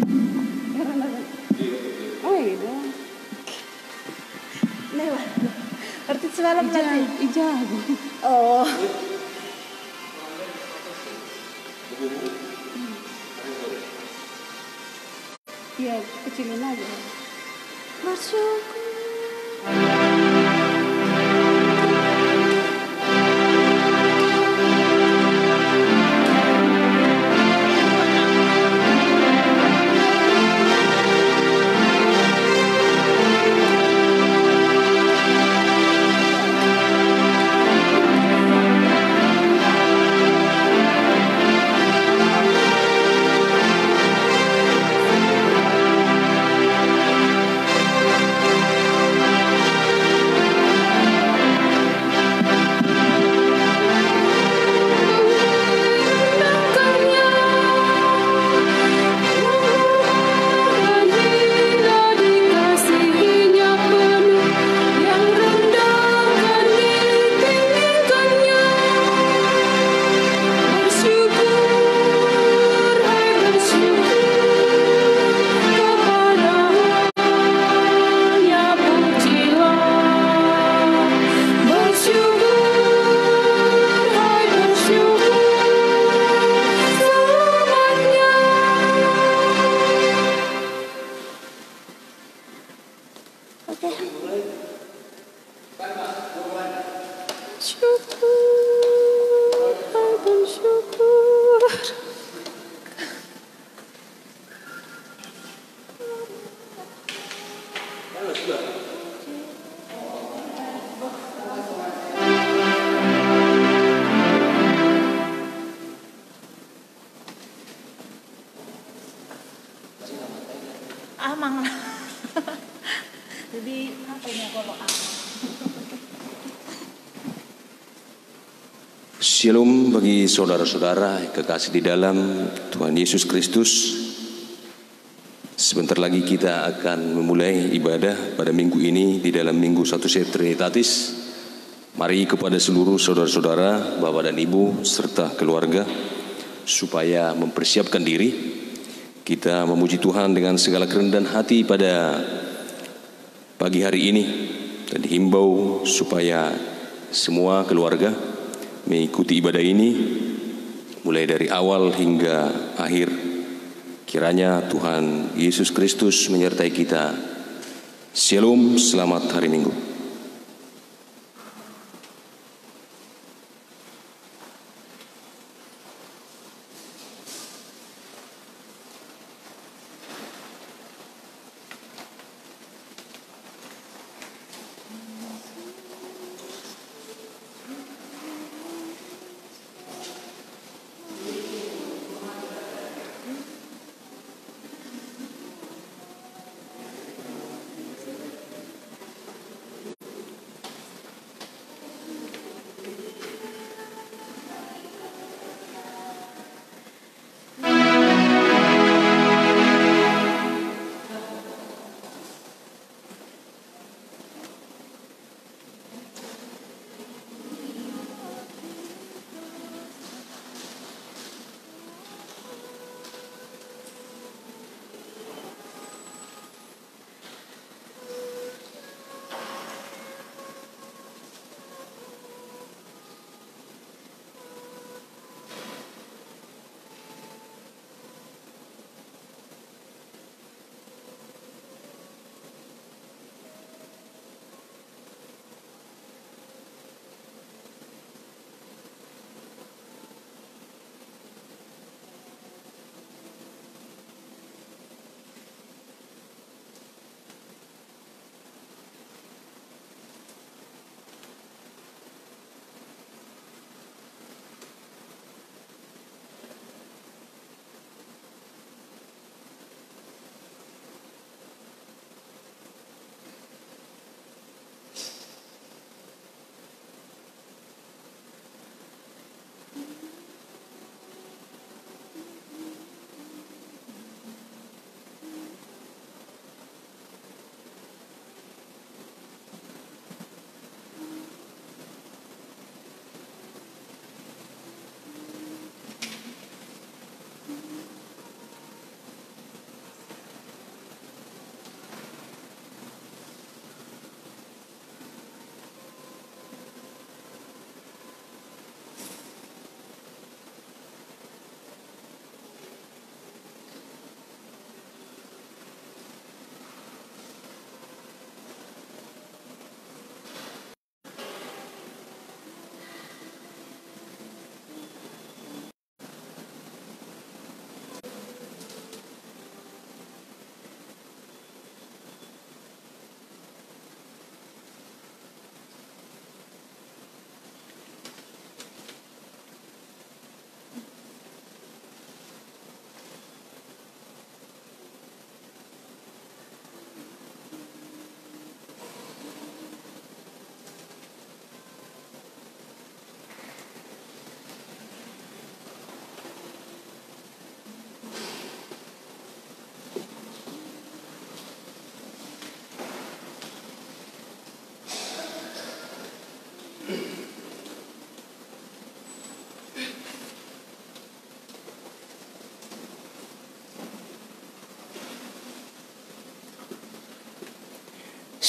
Oh gitu. Lewat. Arti semalam lagi. Ijab. Oh. Iya, kecilin aja. Bersyukur. Amang lah. Jadi apa ini kalau Shalom bagi saudara-saudara yang kekasih di dalam Tuhan Yesus Kristus. Sebentar lagi kita akan memulai ibadah pada minggu ini di dalam Minggu Satu Trinitatis. Mari kepada seluruh saudara-saudara, bapak dan ibu serta keluarga, supaya mempersiapkan diri, kita memuji Tuhan dengan segala kerendahan hati pada pagi hari ini, dan dihimbau supaya semua keluarga mengikuti ibadah ini mulai dari awal hingga akhir. Kiranya Tuhan Yesus Kristus menyertai kita. Shalom, selamat hari Minggu.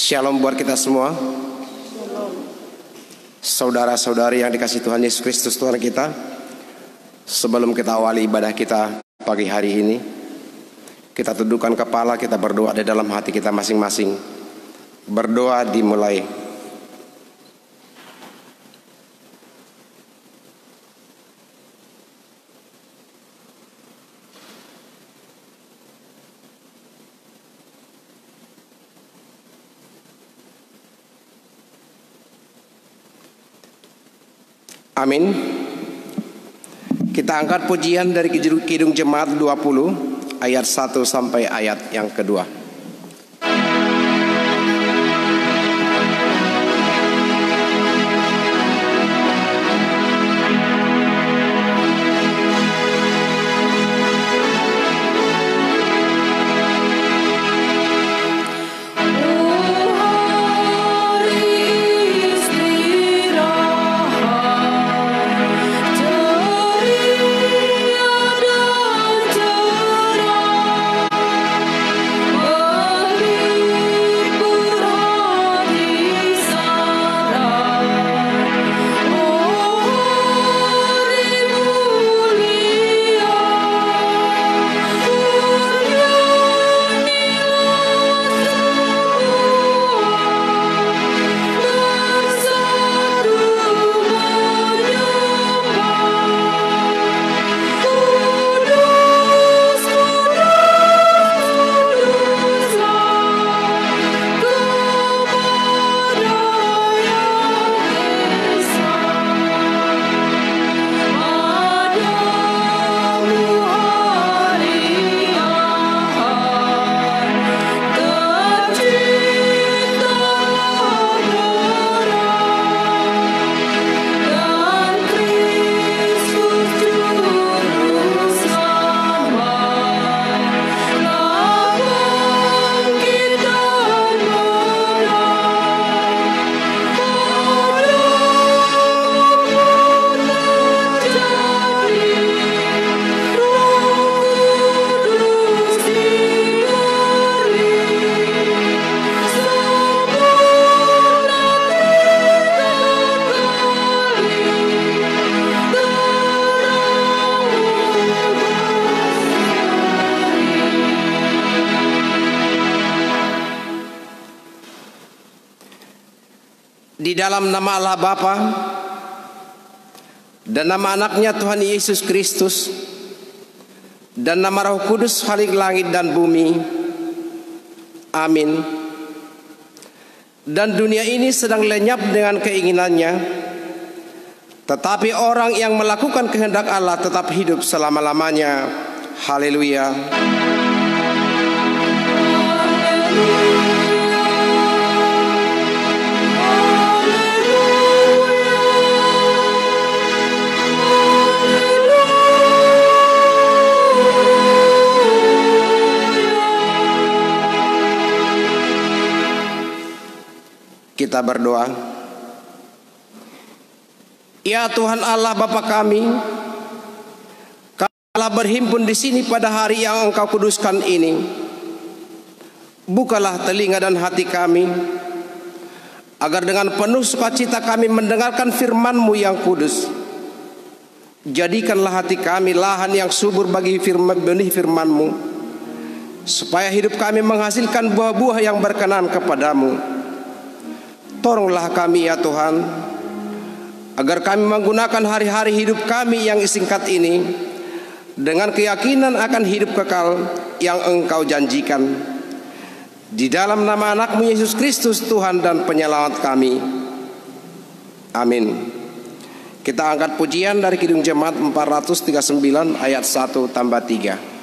Shalom buat kita semua. Saudara-saudari yang dikasihi Tuhan Yesus Kristus Tuhan kita, sebelum kita awali ibadah kita pagi hari ini, kita tundukkan kepala, kita berdoa di dalam hati kita masing-masing. Berdoa dimulai. Amin. Kita angkat pujian dari Kidung Jemaat 20 ayat 1 sampai ayat yang kedua. Di dalam nama Allah Bapa dan nama anaknya Tuhan Yesus Kristus dan nama Roh Kudus Khalik langit dan bumi. Amin. Dan dunia ini sedang lenyap dengan keinginannya, tetapi orang yang melakukan kehendak Allah tetap hidup selama-lamanya. Haleluya. Kita berdoa. Ya Tuhan Allah Bapa kami, kami telah berhimpun di sini pada hari yang Engkau kuduskan ini. Bukalah telinga dan hati kami, agar dengan penuh sukacita kami mendengarkan firman-Mu yang kudus. Jadikanlah hati kami lahan yang subur bagi benih firman-Mu, supaya hidup kami menghasilkan buah-buah yang berkenan kepadamu. Tolonglah kami ya Tuhan, agar kami menggunakan hari-hari hidup kami yang singkat ini dengan keyakinan akan hidup kekal yang Engkau janjikan. Di dalam nama anak-Mu Yesus Kristus Tuhan dan Penyelamat kami. Amin. Kita angkat pujian dari Kidung Jemaat 439 ayat 1 tambah 3.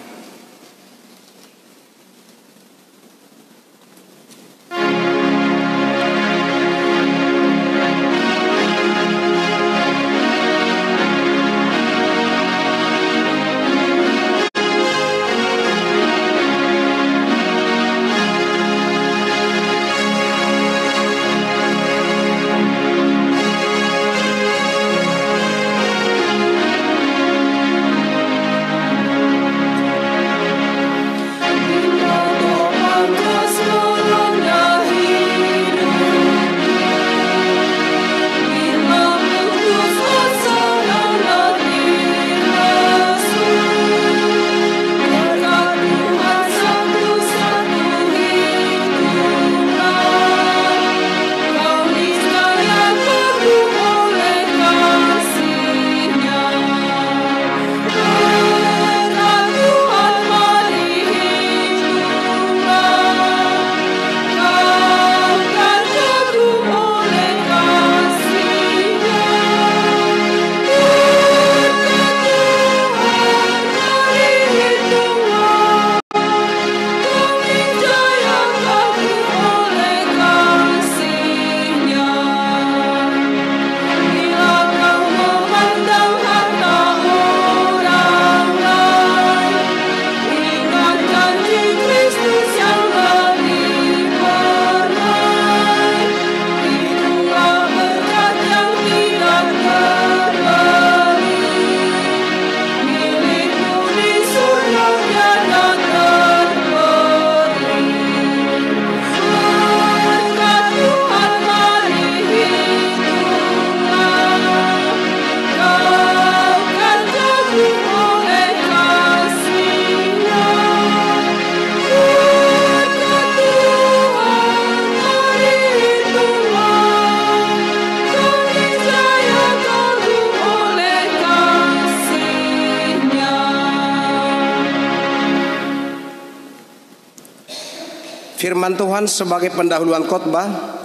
Firman Tuhan sebagai pendahuluan khotbah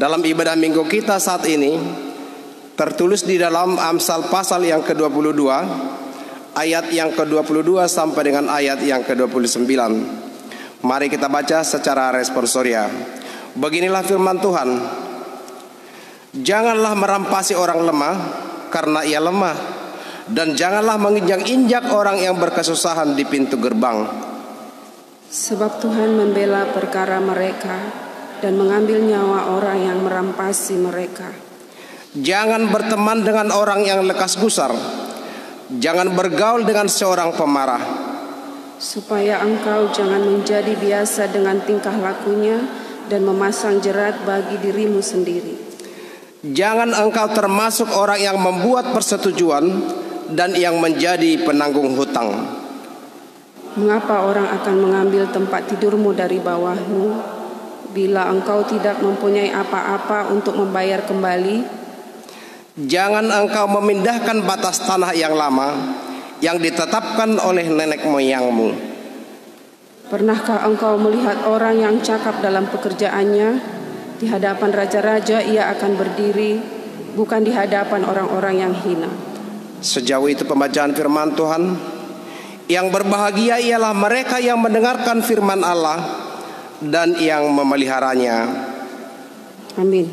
dalam ibadah minggu kita saat ini tertulis di dalam Amsal pasal yang ke-22 ayat yang ke-22 sampai dengan ayat yang ke-29. Mari kita baca secara responsoria. Beginilah firman Tuhan. Janganlah merampasi orang lemah karena ia lemah, dan janganlah menginjak-injak orang yang berkesusahan di pintu gerbang. Sebab Tuhan membela perkara mereka dan mengambil nyawa orang yang merampasi mereka. Jangan berteman dengan orang yang lekas gusar. Jangan bergaul dengan seorang pemarah. Supaya engkau jangan menjadi biasa dengan tingkah lakunya dan memasang jerat bagi dirimu sendiri. Jangan engkau termasuk orang yang membuat persetujuan dan yang menjadi penanggung hutang. Mengapa orang akan mengambil tempat tidurmu dari bawahmu, bila engkau tidak mempunyai apa-apa untuk membayar kembali? Jangan engkau memindahkan batas tanah yang lama yang ditetapkan oleh nenek moyangmu. Pernahkah engkau melihat orang yang cakap dalam pekerjaannya? Di hadapan raja-raja ia akan berdiri, bukan di hadapan orang-orang yang hina. Sejauh itu pembacaan firman Tuhan. Yang berbahagia ialah mereka yang mendengarkan firman Allah dan yang memeliharanya. Amin.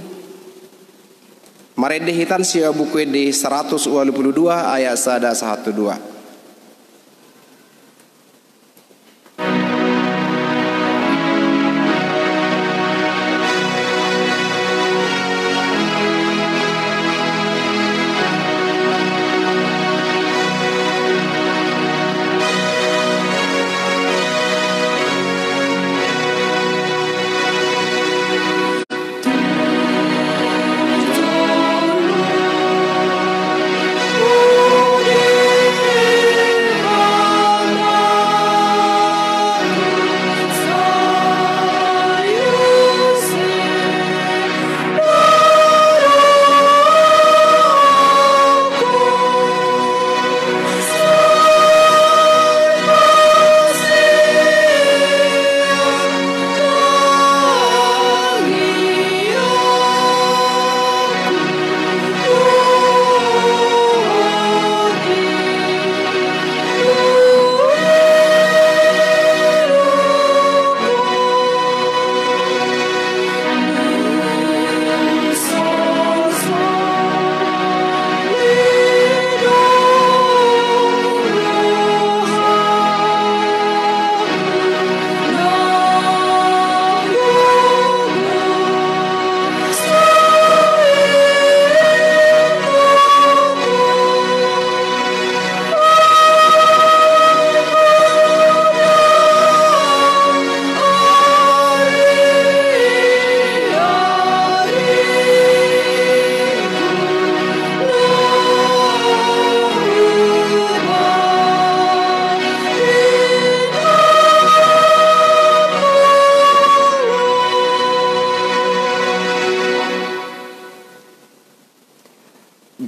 Mari dihitan sia buku di 122 ayat 1-2.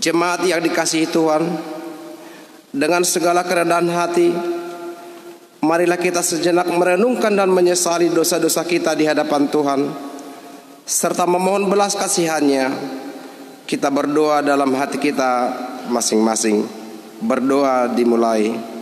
Jemaat yang dikasihi Tuhan, dengan segala kerendahan hati, marilah kita sejenak merenungkan dan menyesali dosa-dosa kita di hadapan Tuhan, serta memohon belas kasihan-Nya. Kita berdoa dalam hati kita masing-masing. Berdoa dimulai.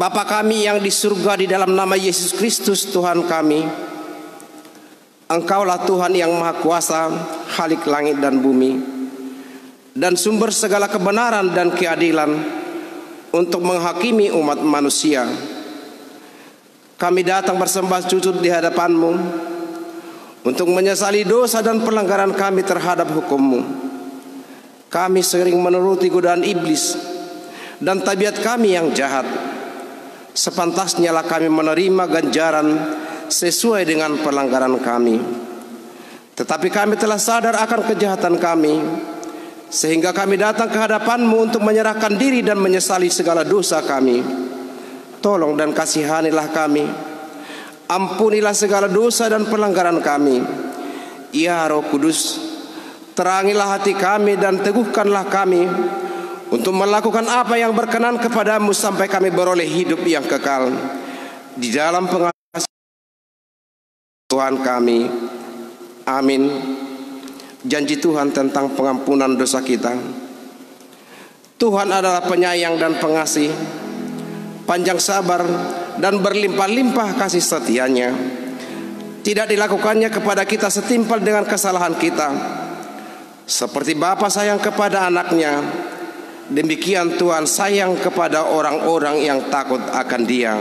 Bapa kami yang di surga, di dalam nama Yesus Kristus Tuhan kami, Engkaulah Tuhan yang Maha Kuasa, Khalik langit dan bumi, dan sumber segala kebenaran dan keadilan untuk menghakimi umat manusia. Kami datang bersembah sujud di hadapan-Mu untuk menyesali dosa dan pelanggaran kami terhadap hukum-Mu. Kami sering menuruti godaan iblis dan tabiat kami yang jahat. Sepantasnya lah kami menerima ganjaran sesuai dengan pelanggaran kami. Tetapi kami telah sadar akan kejahatan kami, sehingga kami datang ke hadapan-Mu untuk menyerahkan diri dan menyesali segala dosa kami. Tolong dan kasihanilah kami. Ampunilah segala dosa dan pelanggaran kami. Ya Roh Kudus, terangilah hati kami dan teguhkanlah kami untuk melakukan apa yang berkenan kepada-Mu sampai kami beroleh hidup yang kekal di dalam pengasihan Tuhan kami. Amin. Janji Tuhan tentang pengampunan dosa kita. Tuhan adalah penyayang dan pengasih, panjang sabar dan berlimpah-limpah kasih setia-Nya. Tidak dilakukannya kepada kita setimpal dengan kesalahan kita. Seperti Bapa sayang kepada anaknya, demikian Tuhan sayang kepada orang-orang yang takut akan Dia.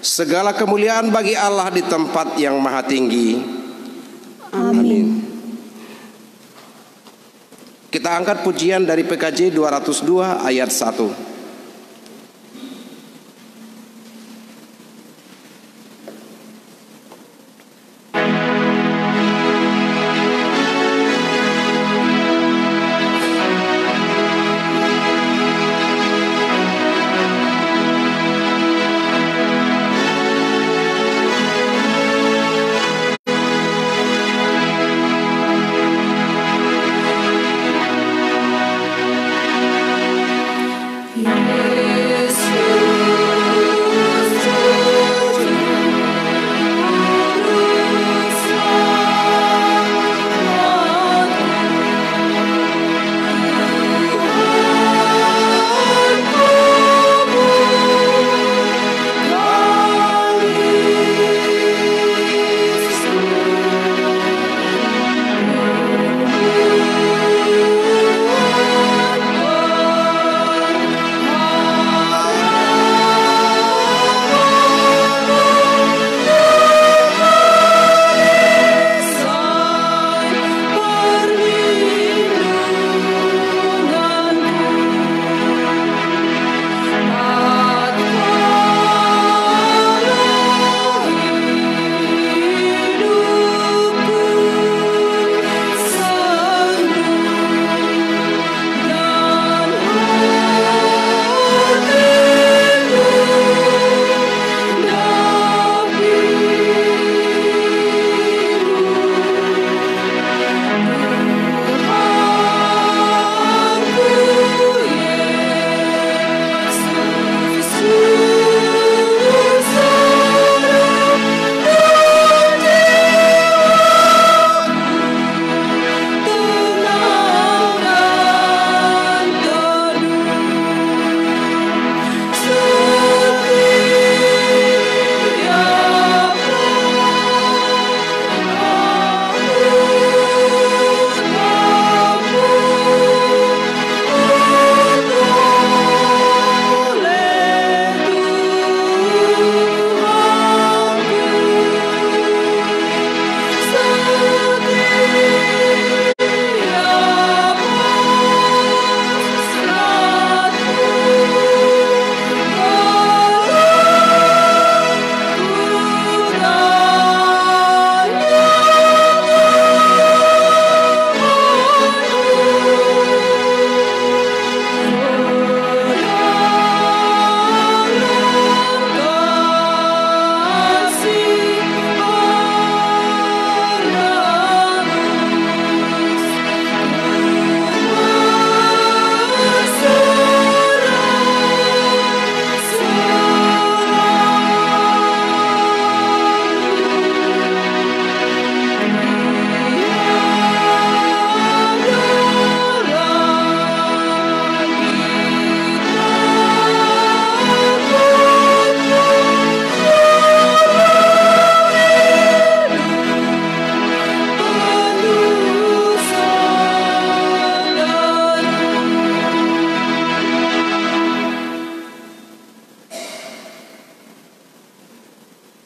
Segala kemuliaan bagi Allah di tempat yang maha tinggi. Amin. Kita angkat pujian dari PKJ 202 ayat 1.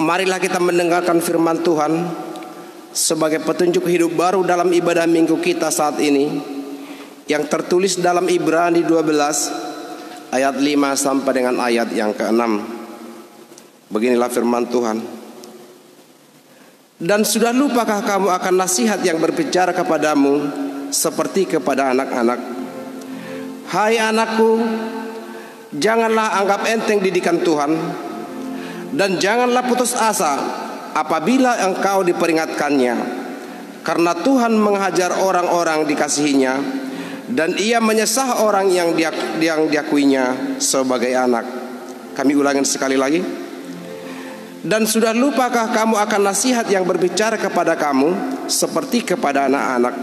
Marilah kita mendengarkan firman Tuhan sebagai petunjuk hidup baru dalam ibadah minggu kita saat ini, yang tertulis dalam Ibrani 12 ayat 5 sampai dengan ayat yang ke-6. Beginilah firman Tuhan. Dan sudah lupakah kamu akan nasihat yang berbicara kepadamu seperti kepada anak-anak? Hai anakku, janganlah anggap enteng didikan Tuhan, dan janganlah putus asa apabila engkau diperingatkannya, karena Tuhan menghajar orang-orang dikasihinya, dan Ia menyesah orang yang diakuinya sebagai anak. Kami ulangi sekali lagi. Dan sudah lupakah kamu akan nasihat yang berbicara kepada kamu seperti kepada anak-anak?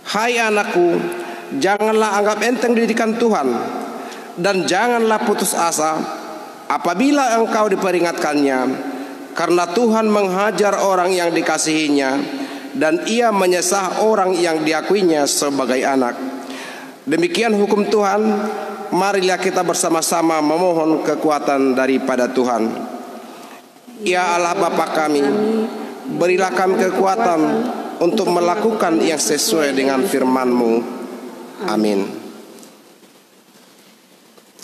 Hai anakku, janganlah anggap enteng didikan Tuhan, dan janganlah putus asa apabila engkau diperingatkannya, karena Tuhan menghajar orang yang dikasihinya, dan Ia menyesah orang yang diakuinya sebagai anak. Demikian hukum Tuhan. Marilah kita bersama-sama memohon kekuatan daripada Tuhan. Ya Allah Bapa kami, berilah kami kekuatan untuk melakukan yang sesuai dengan firman-Mu. Amin.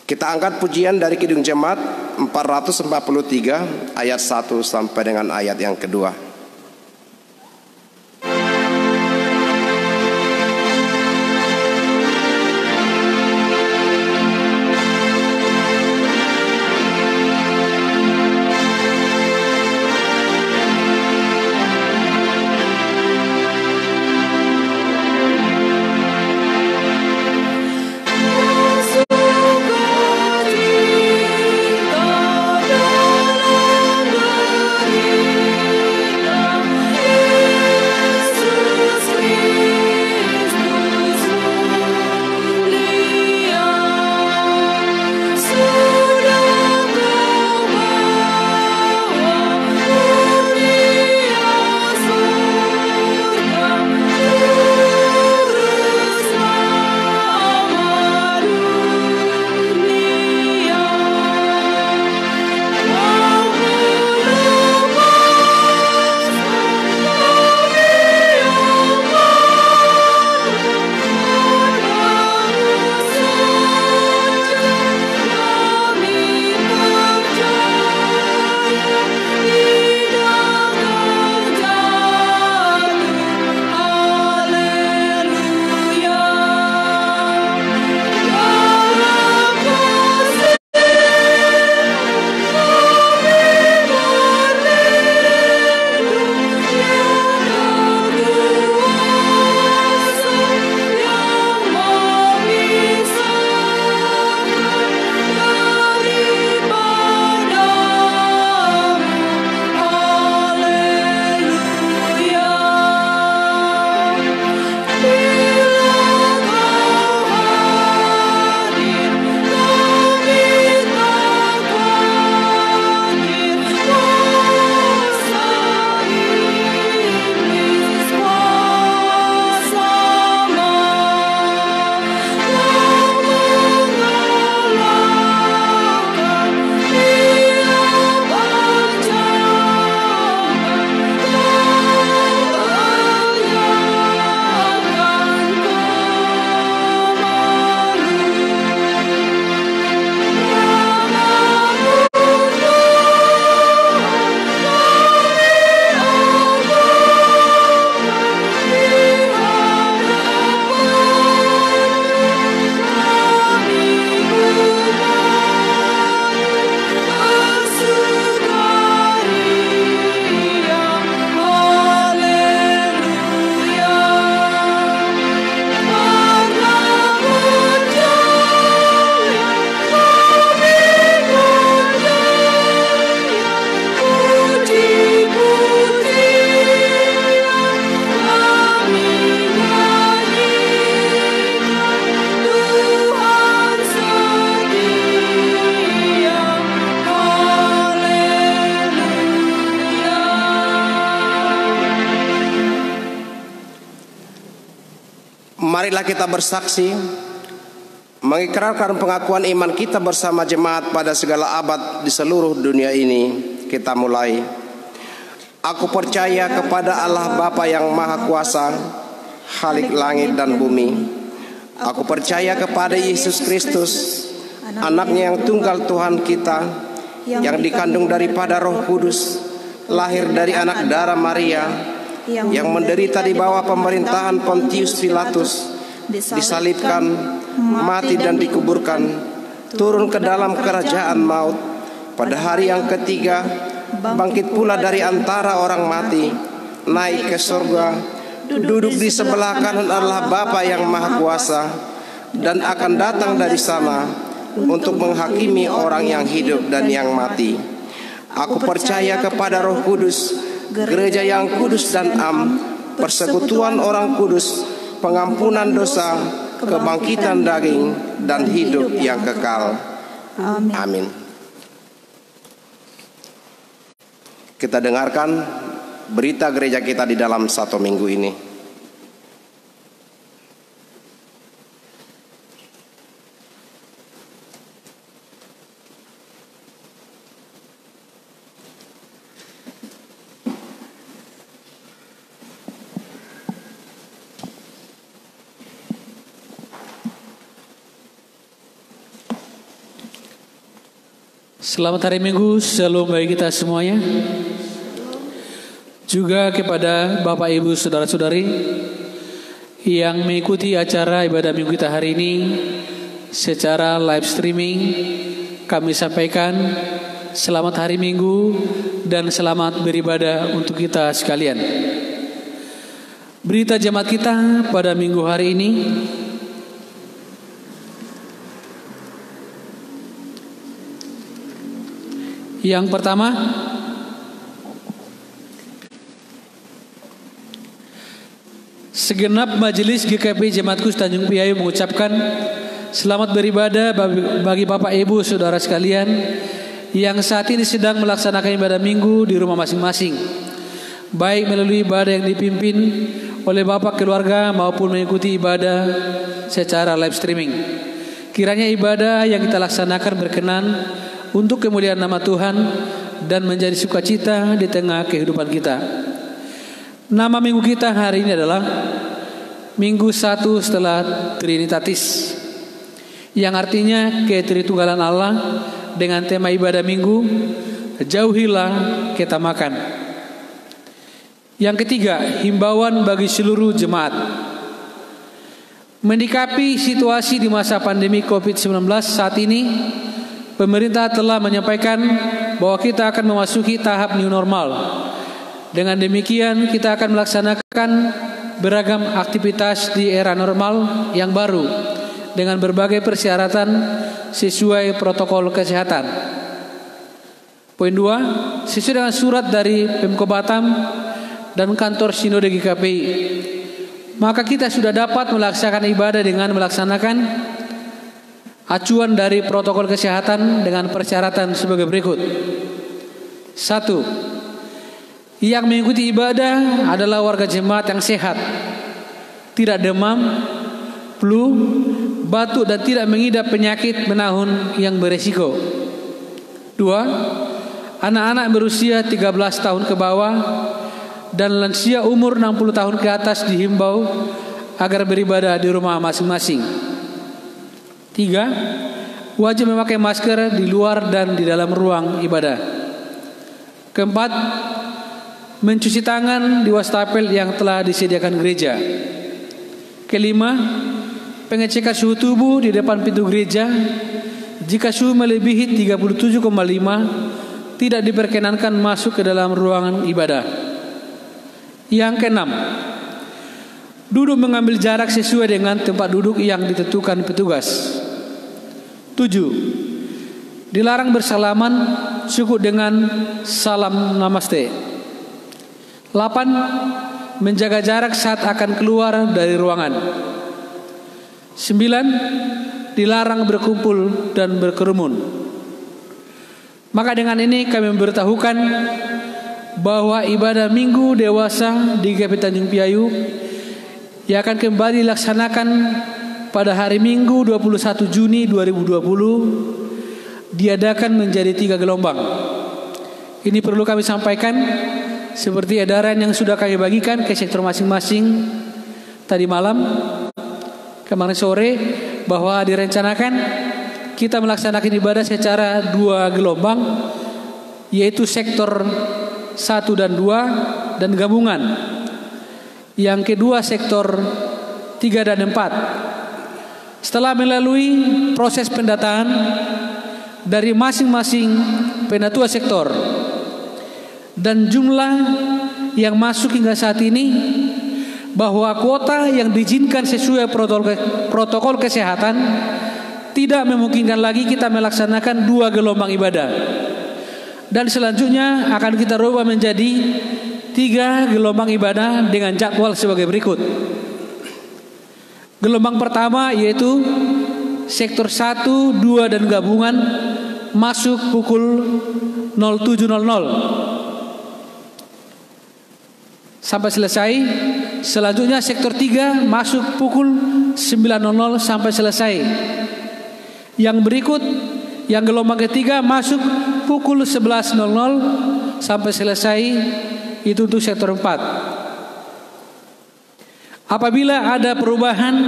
Kita angkat pujian dari Kidung Jemaat 443 ayat 1 sampai dengan ayat yang kedua. Marilah kita bersaksi mengikrarkan pengakuan iman kita bersama jemaat pada segala abad di seluruh dunia ini. kita mulai. Aku percaya kepada Allah Bapa yang Maha Kuasa, Khalik langit dan bumi. Aku percaya kepada Yesus Kristus, anaknya yang tunggal Tuhan kita, yang dikandung daripada Roh Kudus, lahir dari anak darah Maria, yang menderita di bawah pemerintahan Pontius Pilatus, disalibkan, mati dan dikuburkan, turun ke dalam kerajaan maut, pada hari yang ketiga bangkit pula dari antara orang mati, naik ke surga, duduk di sebelah kanan Allah Bapa yang Maha Kuasa, dan akan datang dari sana untuk menghakimi orang yang hidup dan yang mati. Aku percaya kepada Roh Kudus, gereja yang kudus dan am, persekutuan orang kudus, pengampunan dosa, kebangkitan daging, dan hidup yang kekal. Amin. Kita dengarkan berita gereja kita di dalam 1 minggu ini. Selamat hari Minggu, shalom bagi kita semuanya. Juga kepada Bapak Ibu Saudara-saudari yang mengikuti acara ibadah minggu kita hari ini secara live streaming, kami sampaikan selamat hari Minggu dan selamat beribadah untuk kita sekalian. Berita jemaat kita pada minggu hari ini, yang pertama, segenap majelis GKP Jemaat Kudus Tanjung Priayu mengucapkan selamat beribadah bagi Bapak Ibu Saudara sekalian yang saat ini sedang melaksanakan ibadah minggu di rumah masing-masing, baik melalui ibadah yang dipimpin oleh Bapak keluarga maupun mengikuti ibadah secara live streaming. Kiranya ibadah yang kita laksanakan berkenan untuk kemuliaan nama Tuhan dan menjadi sukacita di tengah kehidupan kita. Nama minggu kita hari ini adalah Minggu 1 setelah Trinitatis, yang artinya ketritunggalan Allah, dengan tema ibadah minggu, jauhilah ketamakan. Yang ketiga, himbauan bagi seluruh jemaat. Mendikapi situasi di masa pandemi COVID-19 saat ini, pemerintah telah menyampaikan bahwa kita akan memasuki tahap new normal. Dengan demikian kita akan melaksanakan beragam aktivitas di era normal yang baru dengan berbagai persyaratan sesuai protokol kesehatan. Poin 2, sesuai dengan surat dari Pemko Batam dan kantor Sinode GKPI, maka kita sudah dapat melaksanakan ibadah dengan melaksanakan acuan dari protokol kesehatan dengan persyaratan sebagai berikut. 1. Yang mengikuti ibadah adalah warga jemaat yang sehat, tidak demam, flu, batuk dan tidak mengidap penyakit menahun yang beresiko. 2. Anak-anak berusia 13 tahun ke bawah dan lansia umur 60 tahun ke atas dihimbau agar beribadah di rumah masing-masing. 3. Wajib memakai masker di luar dan di dalam ruang ibadah. 4. Mencuci tangan di wastafel yang telah disediakan gereja. 5. Pengecekan suhu tubuh di depan pintu gereja. Jika suhu melebihi 37,5, tidak diperkenankan masuk ke dalam ruangan ibadah. Yang 6. Duduk mengambil jarak sesuai dengan tempat duduk yang ditentukan petugas. 7. Dilarang bersalaman, cukup dengan salam namaste. 8. Menjaga jarak saat akan keluar dari ruangan. 9. Dilarang berkumpul dan berkerumun. Maka dengan ini kami memberitahukan bahwa ibadah minggu dewasa di GKP Tanjung Priayu yang akan kembali dilaksanakan pada hari Minggu 21 Juni 2020 diadakan menjadi 3 gelombang. Ini perlu kami sampaikan seperti edaran yang sudah kami bagikan ke sektor masing-masing tadi malam, kemarin sore, bahwa direncanakan kita melaksanakan ibadah secara 2 gelombang, yaitu sektor 1 dan 2 dan gabungan. Yang kedua sektor 3 dan 4. Setelah melalui proses pendataan dari masing-masing penatua sektor dan jumlah yang masuk hingga saat ini, bahwa kuota yang diizinkan sesuai protokol kesehatan tidak memungkinkan lagi kita melaksanakan 2 gelombang ibadah. Dan selanjutnya akan kita rubah menjadi 3 gelombang ibadah dengan jadwal sebagai berikut. Gelombang pertama yaitu sektor 1, 2 dan gabungan masuk pukul 07.00 sampai selesai. Selanjutnya sektor 3 masuk pukul 9.00 sampai selesai. Yang berikut, yang gelombang ketiga masuk pukul 11.00 sampai selesai. Itu untuk sektor 4. Apabila ada perubahan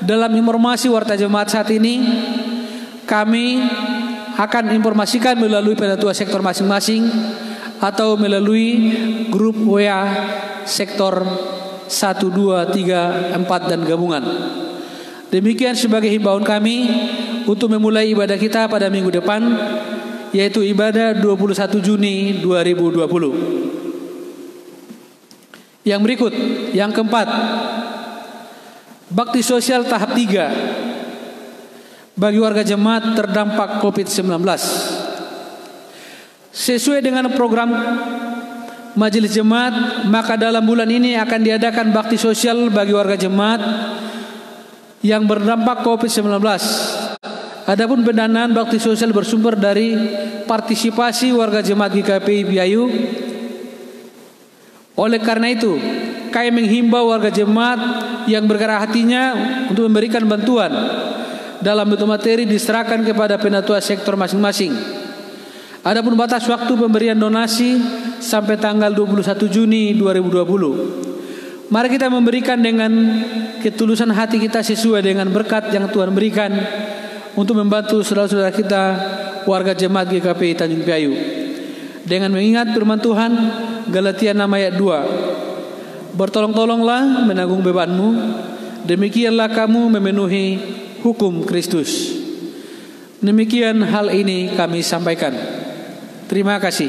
dalam informasi warta jemaat saat ini, kami akan informasikan melalui penatua sektor masing-masing atau melalui grup WA sektor 1, 2, 3, 4 dan gabungan. Demikian sebagai himbauan kami untuk memulai ibadah kita pada minggu depan, yaitu ibadah 21 Juni 2020. Yang berikut, yang keempat, bakti sosial tahap 3 bagi warga jemaat terdampak COVID-19. Sesuai dengan program Majelis Jemaat, maka dalam bulan ini akan diadakan bakti sosial bagi warga jemaat yang berdampak COVID-19. Adapun pendanaan bakti sosial bersumber dari partisipasi warga jemaat GKPI Biayu. Oleh karena itu, kami menghimbau warga jemaat yang bergerak hatinya untuk memberikan bantuan dalam bentuk materi diserahkan kepada penatua sektor masing-masing. Adapun batas waktu pemberian donasi sampai tanggal 21 Juni 2020. Mari kita memberikan dengan ketulusan hati kita sesuai dengan berkat yang Tuhan berikan untuk membantu saudara-saudara kita warga jemaat GKPI Tanjung Piayu. Dengan mengingat firman Tuhan Galatia 6 ayat 2. Bertolong-tolonglah menanggung bebanmu, demikianlah kamu memenuhi hukum Kristus. Demikian hal ini kami sampaikan. Terima kasih.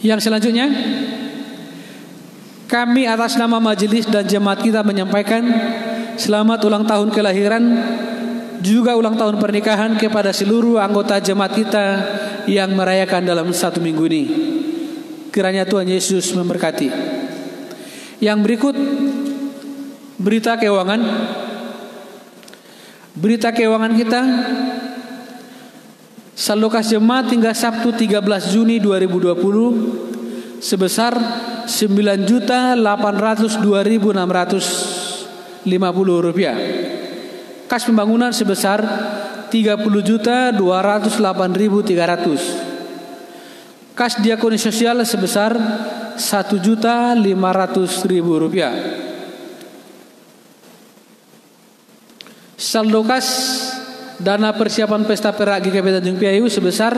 Yang selanjutnya, kami atas nama majelis dan jemaat kita menyampaikan selamat ulang tahun kelahiran, juga ulang tahun pernikahan kepada seluruh anggota jemaat kita yang merayakan dalam 1 minggu ini. Kiranya Tuhan Yesus memberkati. Yang berikut, berita keuangan. Berita keuangan kita, saldo kas jemaat hingga Sabtu 13 Juni 2020 sebesar 9.802.650 rupiah. Kas pembangunan sebesar 30.208.300. Kas diakoni sosial sebesar 1.500.000 rupiah. Saldo kas dana persiapan pesta perak GKP Tanjung Piayu sebesar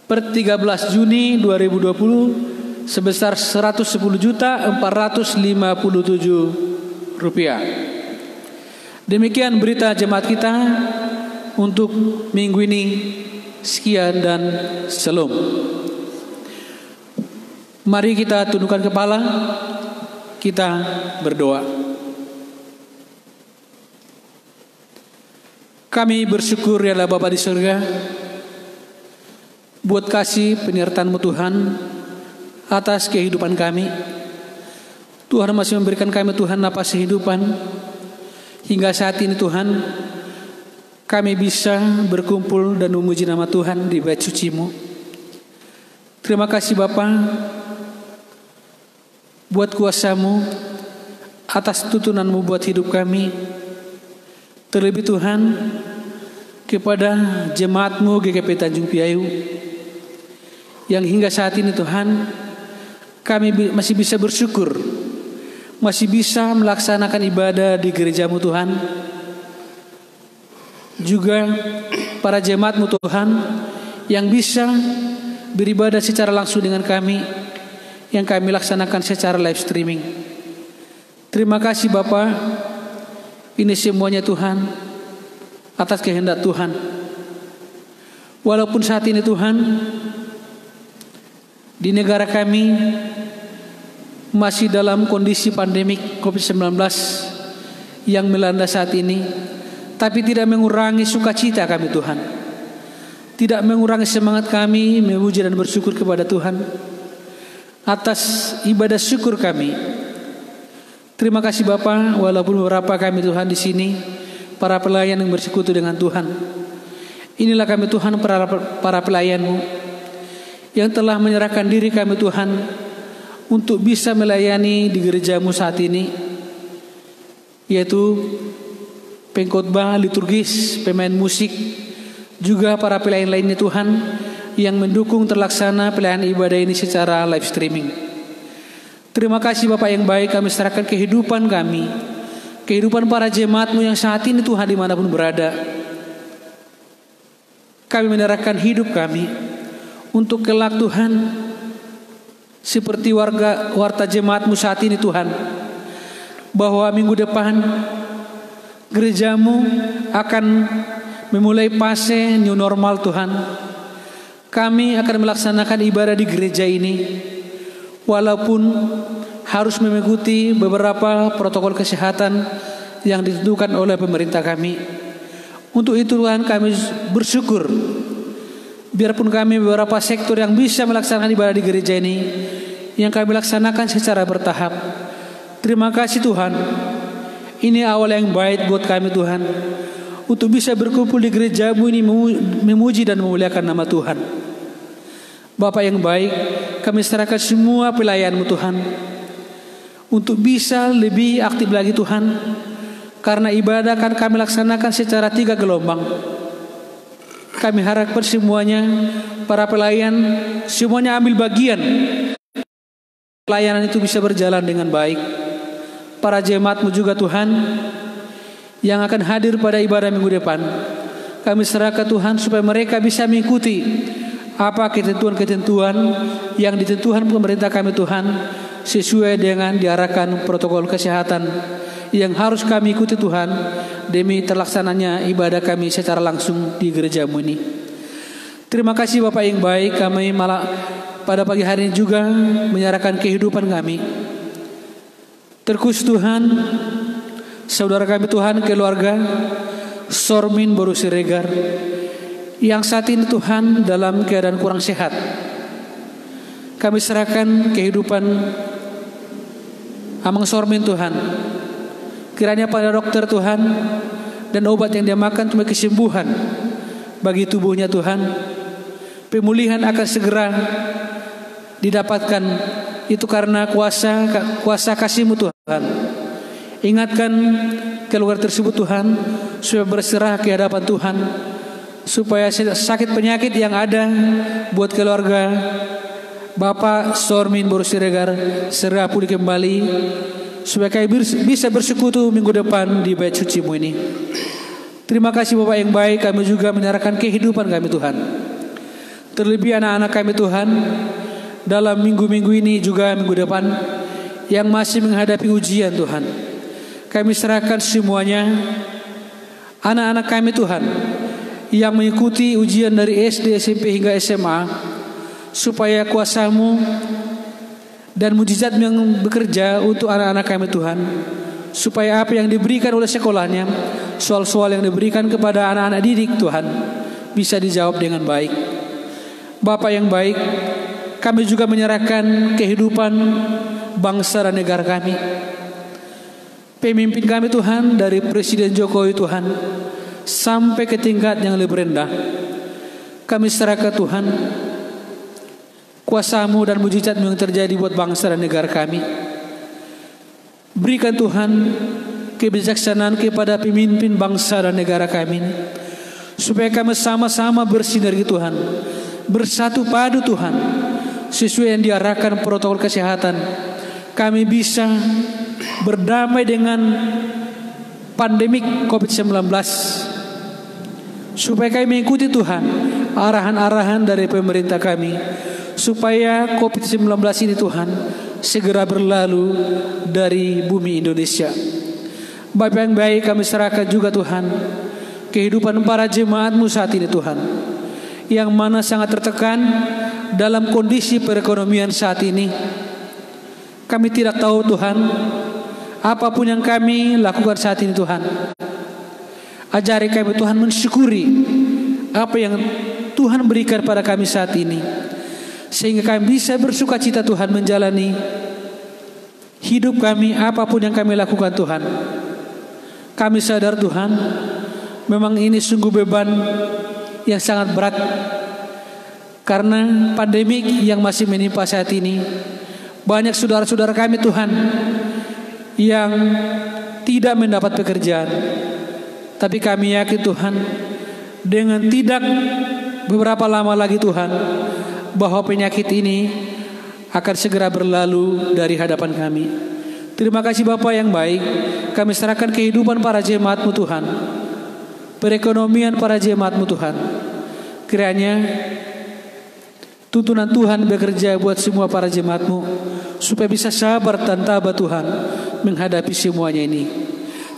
per 13 Juni 2020 sebesar 110.457 rupiah. Demikian berita jemaat kita untuk minggu ini. Sekian dan shalom. Mari kita tundukkan kepala, kita berdoa. Kami bersyukur ya Allah Bapa di surga, buat kasih penyertaan-Mu Tuhan atas kehidupan kami. Tuhan masih memberikan kami Tuhan napas kehidupan. Hingga saat ini Tuhan, kami bisa berkumpul dan memuji nama Tuhan di bait suci-Mu. Terima kasih Bapa buat kuasa-Mu, atas tuntunan-Mu buat hidup kami. Terlebih Tuhan, kepada jemaat-Mu GKP Tanjung Priayu yang hingga saat ini Tuhan kami masih bisa bersyukur, masih bisa melaksanakan ibadah di gereja-Mu Tuhan. Juga para jemaat-Mu Tuhan yang bisa beribadah secara langsung dengan kami, yang kami laksanakan secara live streaming. Terima kasih Bapa, ini semuanya Tuhan atas kehendak Tuhan. Walaupun saat ini Tuhan di negara kami masih dalam kondisi pandemik COVID-19 yang melanda saat ini, tapi tidak mengurangi sukacita kami Tuhan, tidak mengurangi semangat kami memuji dan bersyukur kepada Tuhan atas ibadah syukur kami. Terima kasih Bapa, walaupun beberapa kami Tuhan di sini para pelayan yang bersekutu dengan Tuhan. Inilah kami Tuhan, para pelayan-Mu yang telah menyerahkan diri kami Tuhan untuk bisa melayani di gereja-Mu saat ini, yaitu pengkhotbah liturgis, pemain musik, juga para pelayan lainnya Tuhan yang mendukung terlaksana pelayanan ibadah ini secara live streaming. Terima kasih Bapak yang baik, kami serahkan kehidupan kami, kehidupan para jemaat-Mu yang saat ini Tuhan dimanapun berada. Kami menyerahkan hidup kami untuk kelak Tuhan seperti warta jemaat-Mu saat ini Tuhan, bahwa minggu depan gereja-Mu akan memulai fase new normal Tuhan. Kami akan melaksanakan ibadah di gereja ini walaupun harus mengikuti beberapa protokol kesehatan yang ditentukan oleh pemerintah kami. Untuk itu Tuhan kami bersyukur, biarpun kami beberapa sektor yang bisa melaksanakan ibadah di gereja ini, yang kami laksanakan secara bertahap. Terima kasih Tuhan, ini awal yang baik buat kami Tuhan, untuk bisa berkumpul di gereja-Mu ini memuji dan memuliakan nama Tuhan. Bapak yang baik, kami serahkan semua pelayan-Mu Tuhan untuk bisa lebih aktif lagi Tuhan, karena ibadah akan kami laksanakan secara 3 gelombang. Kami harapkan semuanya, para pelayan, semuanya ambil bagian, pelayanan itu bisa berjalan dengan baik. Para jemaat-Mu juga Tuhan yang akan hadir pada ibadah minggu depan, kami serahkan Tuhan supaya mereka bisa mengikuti apa ketentuan-ketentuan yang ditentukan pemerintah kami Tuhan, sesuai dengan diarahkan protokol kesehatan yang harus kami ikuti Tuhan, demi terlaksananya ibadah kami secara langsung di gereja-Mu ini. Terima kasih Bapak yang baik, kami malah pada pagi hari ini juga menyerahkan kehidupan kami. Terkhusus Tuhan, saudara kami Tuhan, keluarga Sormin Boru Siregar yang saat ini Tuhan dalam keadaan kurang sehat. Kami serahkan kehidupan Amang Sormin Tuhan. Kiranya pada dokter Tuhan dan obat yang dia makan cuma kesembuhan bagi tubuhnya Tuhan. Pemulihan akan segera didapatkan, itu karena kuasa kasih-Mu Tuhan. Ingatkan keluarga tersebut Tuhan, supaya berserah ke hadapan Tuhan, supaya sakit penyakit yang ada buat keluarga Bapak Sormin Boru Siregar segera pulih kembali, supaya kami bisa bersekutu minggu depan di bait suci-Mu ini. Terima kasih Bapak yang baik, kami juga menyerahkan kehidupan kami Tuhan, terlebih anak-anak kami Tuhan dalam minggu-minggu ini juga minggu depan yang masih menghadapi ujian Tuhan. Kami serahkan semuanya anak-anak kami Tuhan yang mengikuti ujian dari SD, SMP hingga SMA, supaya kuasa-Mu dan mujizat yang bekerja untuk anak-anak kami Tuhan, supaya apa yang diberikan oleh sekolahnya, soal-soal yang diberikan kepada anak-anak didik Tuhan, bisa dijawab dengan baik. Bapak yang baik, kami juga menyerahkan kehidupan bangsa dan negara kami, pemimpin kami Tuhan, dari Presiden Jokowi Tuhan sampai ke tingkat yang lebih rendah. Kami serahkan Tuhan, kuasa-Mu dan mujizat-Mu yang terjadi buat bangsa dan negara kami. Berikan Tuhan kebijaksanaan kepada pemimpin bangsa dan negara kami, supaya kami sama-sama bersinergi Tuhan, bersatu padu Tuhan, sesuai yang diarahkan protokol kesehatan. Kami bisa berdamai dengan pandemik COVID-19, supaya kami mengikuti Tuhan arahan-arahan dari pemerintah kami, supaya COVID-19 ini Tuhan segera berlalu dari bumi Indonesia. Bapak yang baik, kami serahkan juga Tuhan kehidupan para jemaat-Mu saat ini Tuhan, yang mana sangat tertekan dalam kondisi perekonomian saat ini. Kami tidak tahu Tuhan, apapun yang kami lakukan saat ini Tuhan, ajari kami Tuhan mensyukuri apa yang Tuhan berikan pada kami saat ini, sehingga kami bisa bersukacita Tuhan menjalani hidup kami apapun yang kami lakukan Tuhan. Kami sadar Tuhan, memang ini sungguh beban yang sangat berat, karena pandemik yang masih menimpa saat ini. Banyak saudara-saudara kami Tuhan yang tidak mendapat pekerjaan. Tapi kami yakin Tuhan, dengan tidak beberapa lama lagi Tuhan, bahwa penyakit ini akan segera berlalu dari hadapan kami. Terima kasih Bapa yang baik. Kami serahkan kehidupan para jemaat-Mu Tuhan, perekonomian para jemaat-Mu Tuhan. Kiranya tuntunan Tuhan bekerja buat semua para jemaat-Mu, supaya bisa sabar dan tabah Tuhan menghadapi semuanya ini.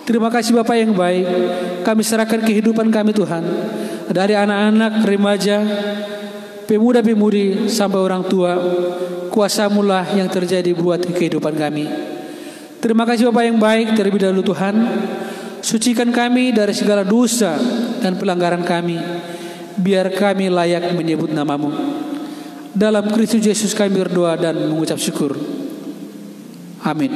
Terima kasih Bapa yang baik. Kami serahkan kehidupan kami Tuhan, dari anak-anak, remaja, pemuda-pemudi sampai orang tua. Kuasa-Mu lah yang terjadi buat kehidupan kami. Terima kasih Bapa yang baik. Terlebih dahulu Tuhan, sucikan kami dari segala dosa dan pelanggaran kami, biar kami layak menyebut nama-Mu. Dalam Kristus Yesus kami berdoa dan mengucap syukur. Amin.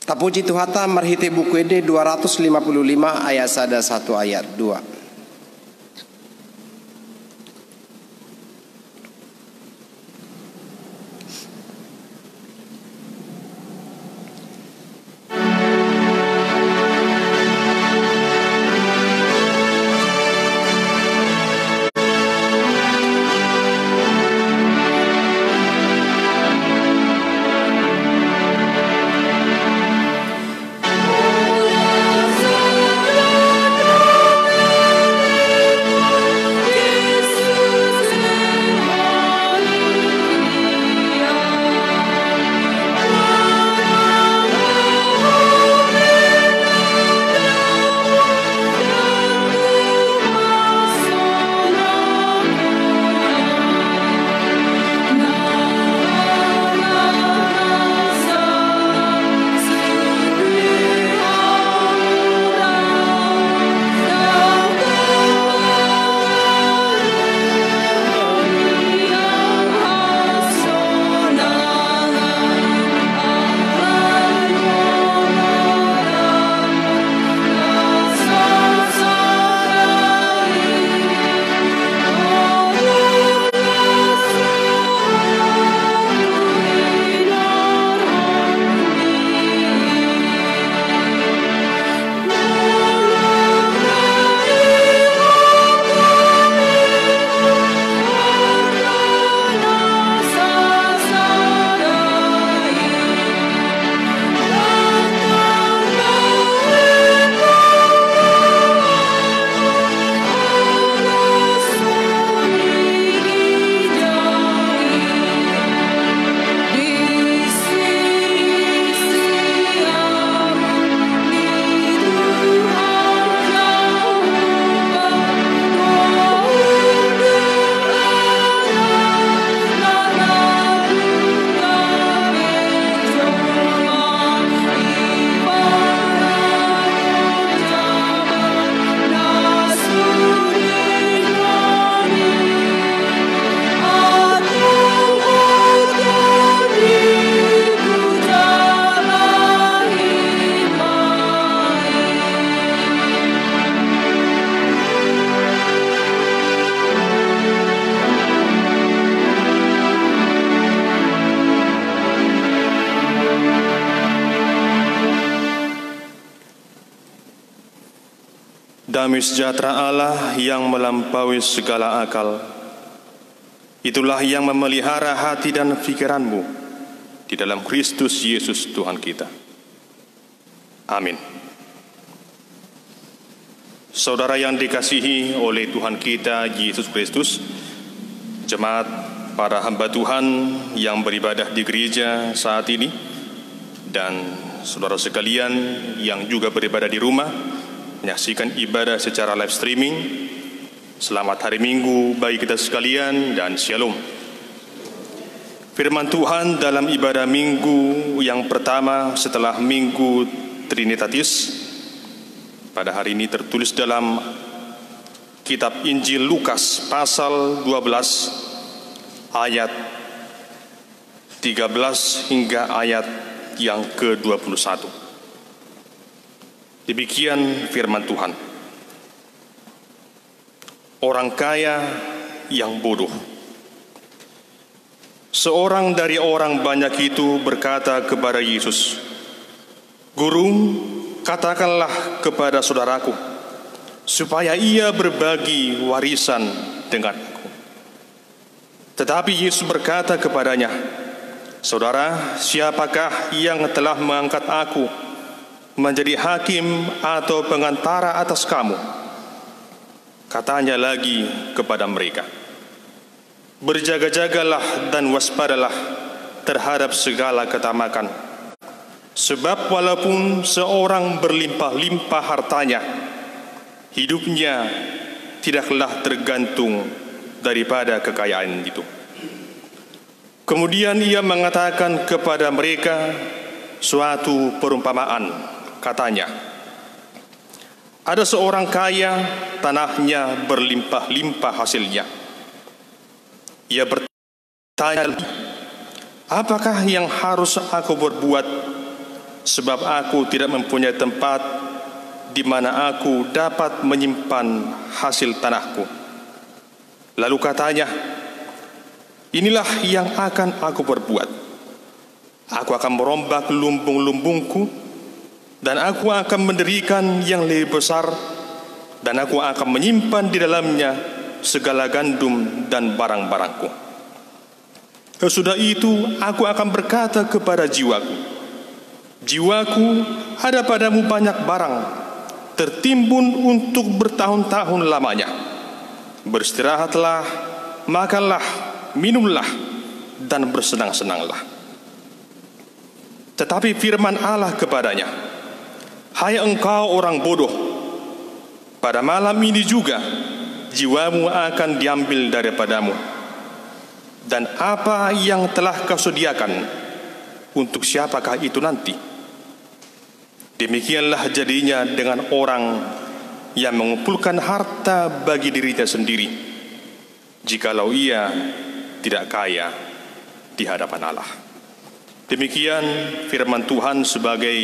Tapuji Tuhata marhite buku ede 255 ayat 1 ayat 2. Damai sejahtera Allah yang melampaui segala akal, itulah yang memelihara hati dan pikiranmu di dalam Kristus Yesus Tuhan kita. Amin. Saudara yang dikasihi oleh Tuhan kita Yesus Kristus, jemaat para hamba Tuhan yang beribadah di gereja saat ini, dan saudara sekalian yang juga beribadah di rumah, menyaksikan ibadah secara live streaming, selamat hari Minggu bagi kita sekalian dan shalom. Firman Tuhan dalam ibadah Minggu yang pertama setelah Minggu Trinitatis pada hari ini tertulis dalam kitab Injil Lukas pasal 12 ayat 13 hingga ayat yang ke-21. Demikian firman Tuhan. Orang kaya yang bodoh. Seorang dari orang banyak itu berkata kepada Yesus, "Guru, katakanlah kepada saudaraku, supaya ia berbagi warisan dengan aku." Tetapi Yesus berkata kepadanya, "Saudara, siapakah yang telah mengangkat aku menjadi hakim atau pengantara atas kamu?" Katanya lagi kepada mereka, "Berjaga-jagalah dan waspadalah terhadap segala ketamakan. Sebab walaupun seorang berlimpah-limpah hartanya, hidupnya tidaklah tergantung daripada kekayaan itu." Kemudian ia mengatakan kepada mereka suatu perumpamaan, katanya, "Ada seorang kaya, tanahnya berlimpah-limpah hasilnya. Ia bertanya, 'Apakah yang harus aku berbuat? Sebab aku tidak mempunyai tempat di mana aku dapat menyimpan hasil tanahku.' Lalu katanya, 'Inilah yang akan aku perbuat. Aku akan merombak lumbung-lumbungku, dan aku akan mendirikan yang lebih besar, dan aku akan menyimpan di dalamnya segala gandum dan barang-barangku. Sesudah itu aku akan berkata kepada jiwaku, jiwaku, ada padamu banyak barang, tertimbun untuk bertahun-tahun lamanya. Beristirahatlah, makanlah, minumlah, dan bersenang-senanglah.' Tetapi firman Allah kepadanya, 'Hai engkau orang bodoh, pada malam ini juga jiwamu akan diambil daripadamu. Dan apa yang telah kau sediakan, untuk siapakah itu nanti?' Demikianlah jadinya dengan orang yang mengumpulkan harta bagi dirinya sendiri, jikalau ia tidak kaya di hadapan Allah." Demikian firman Tuhan sebagai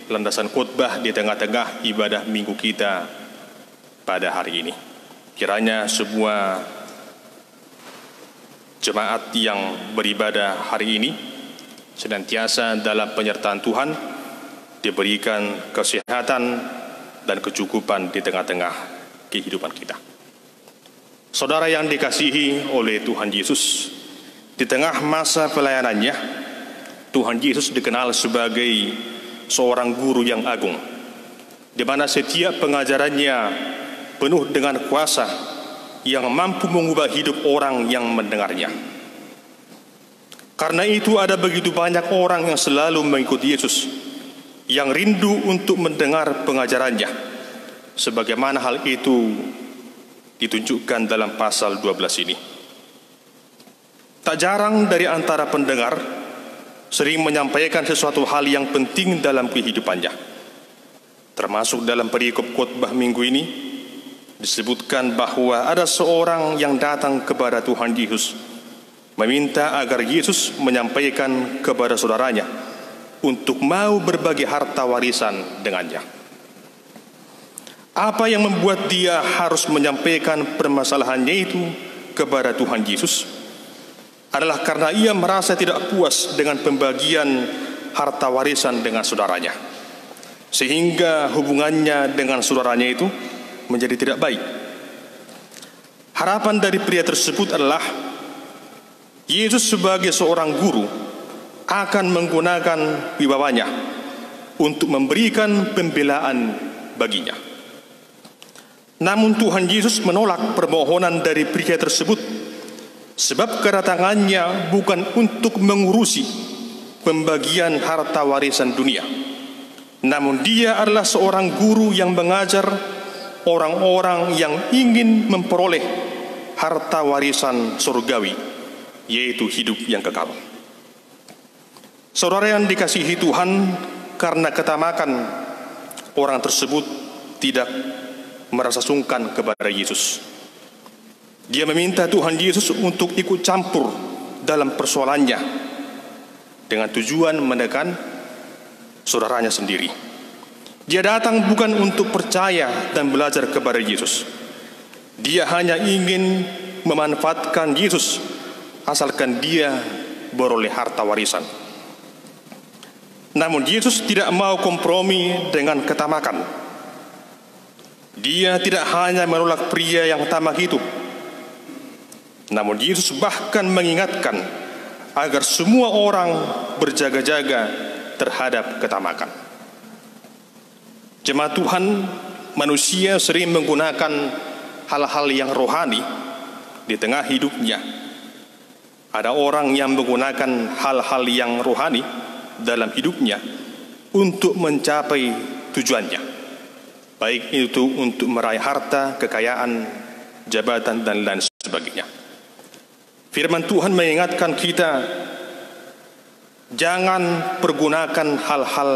landasan khotbah di tengah-tengah ibadah minggu kita pada hari ini. Kiranya semua jemaat yang beribadah hari ini senantiasa dalam penyertaan Tuhan, diberikan kesehatan dan kecukupan di tengah-tengah kehidupan kita. Saudara yang dikasihi oleh Tuhan Yesus, di tengah masa pelayanannya, Tuhan Yesus dikenal sebagai seorang guru yang agung, di mana setiap pengajarannya penuh dengan kuasa yang mampu mengubah hidup orang yang mendengarnya. Karena itu ada begitu banyak orang yang selalu mengikuti Yesus, yang rindu untuk mendengar pengajarannya, sebagaimana hal itu ditunjukkan dalam pasal 12 ini. Tak jarang dari antara pendengar sering menyampaikan sesuatu hal yang penting dalam kehidupannya. Termasuk dalam perikop khotbah minggu ini disebutkan bahwa ada seorang yang datang kepada Tuhan Yesus meminta agar Yesus menyampaikan kepada saudaranya untuk mau berbagi harta warisan dengannya. Apa yang membuat dia harus menyampaikan permasalahannya itu kepada Tuhan Yesus adalah karena ia merasa tidak puas dengan pembagian harta warisan dengan saudaranya, sehingga hubungannya dengan saudaranya itu menjadi tidak baik. Harapan dari pria tersebut adalah Yesus sebagai seorang guru akan menggunakan wibawanya untuk memberikan pembelaan baginya. Namun Tuhan Yesus menolak permohonan dari pria tersebut, sebab kedatangannya bukan untuk mengurusi pembagian harta warisan dunia. Namun dia adalah seorang guru yang mengajar orang-orang yang ingin memperoleh harta warisan surgawi, yaitu hidup yang kekal. Saudara yang dikasihi Tuhan, karena ketamakan orang tersebut tidak merasa sungkan kepada Yesus. Dia meminta Tuhan Yesus untuk ikut campur dalam persoalannya dengan tujuan menekan saudaranya sendiri. Dia datang bukan untuk percaya dan belajar kepada Yesus. Dia hanya ingin memanfaatkan Yesus asalkan dia beroleh harta warisan. Namun Yesus tidak mau kompromi dengan ketamakan. Dia tidak hanya menolak pria yang tamak itu, namun Yesus bahkan mengingatkan agar semua orang berjaga-jaga terhadap ketamakan. Jemaat Tuhan, manusia sering menggunakan hal-hal yang rohani di tengah hidupnya. Ada orang yang menggunakan hal-hal yang rohani dalam hidupnya untuk mencapai tujuannya, baik itu untuk meraih harta, kekayaan, jabatan, dan lain sebagainya. Firman Tuhan mengingatkan kita, jangan pergunakan hal-hal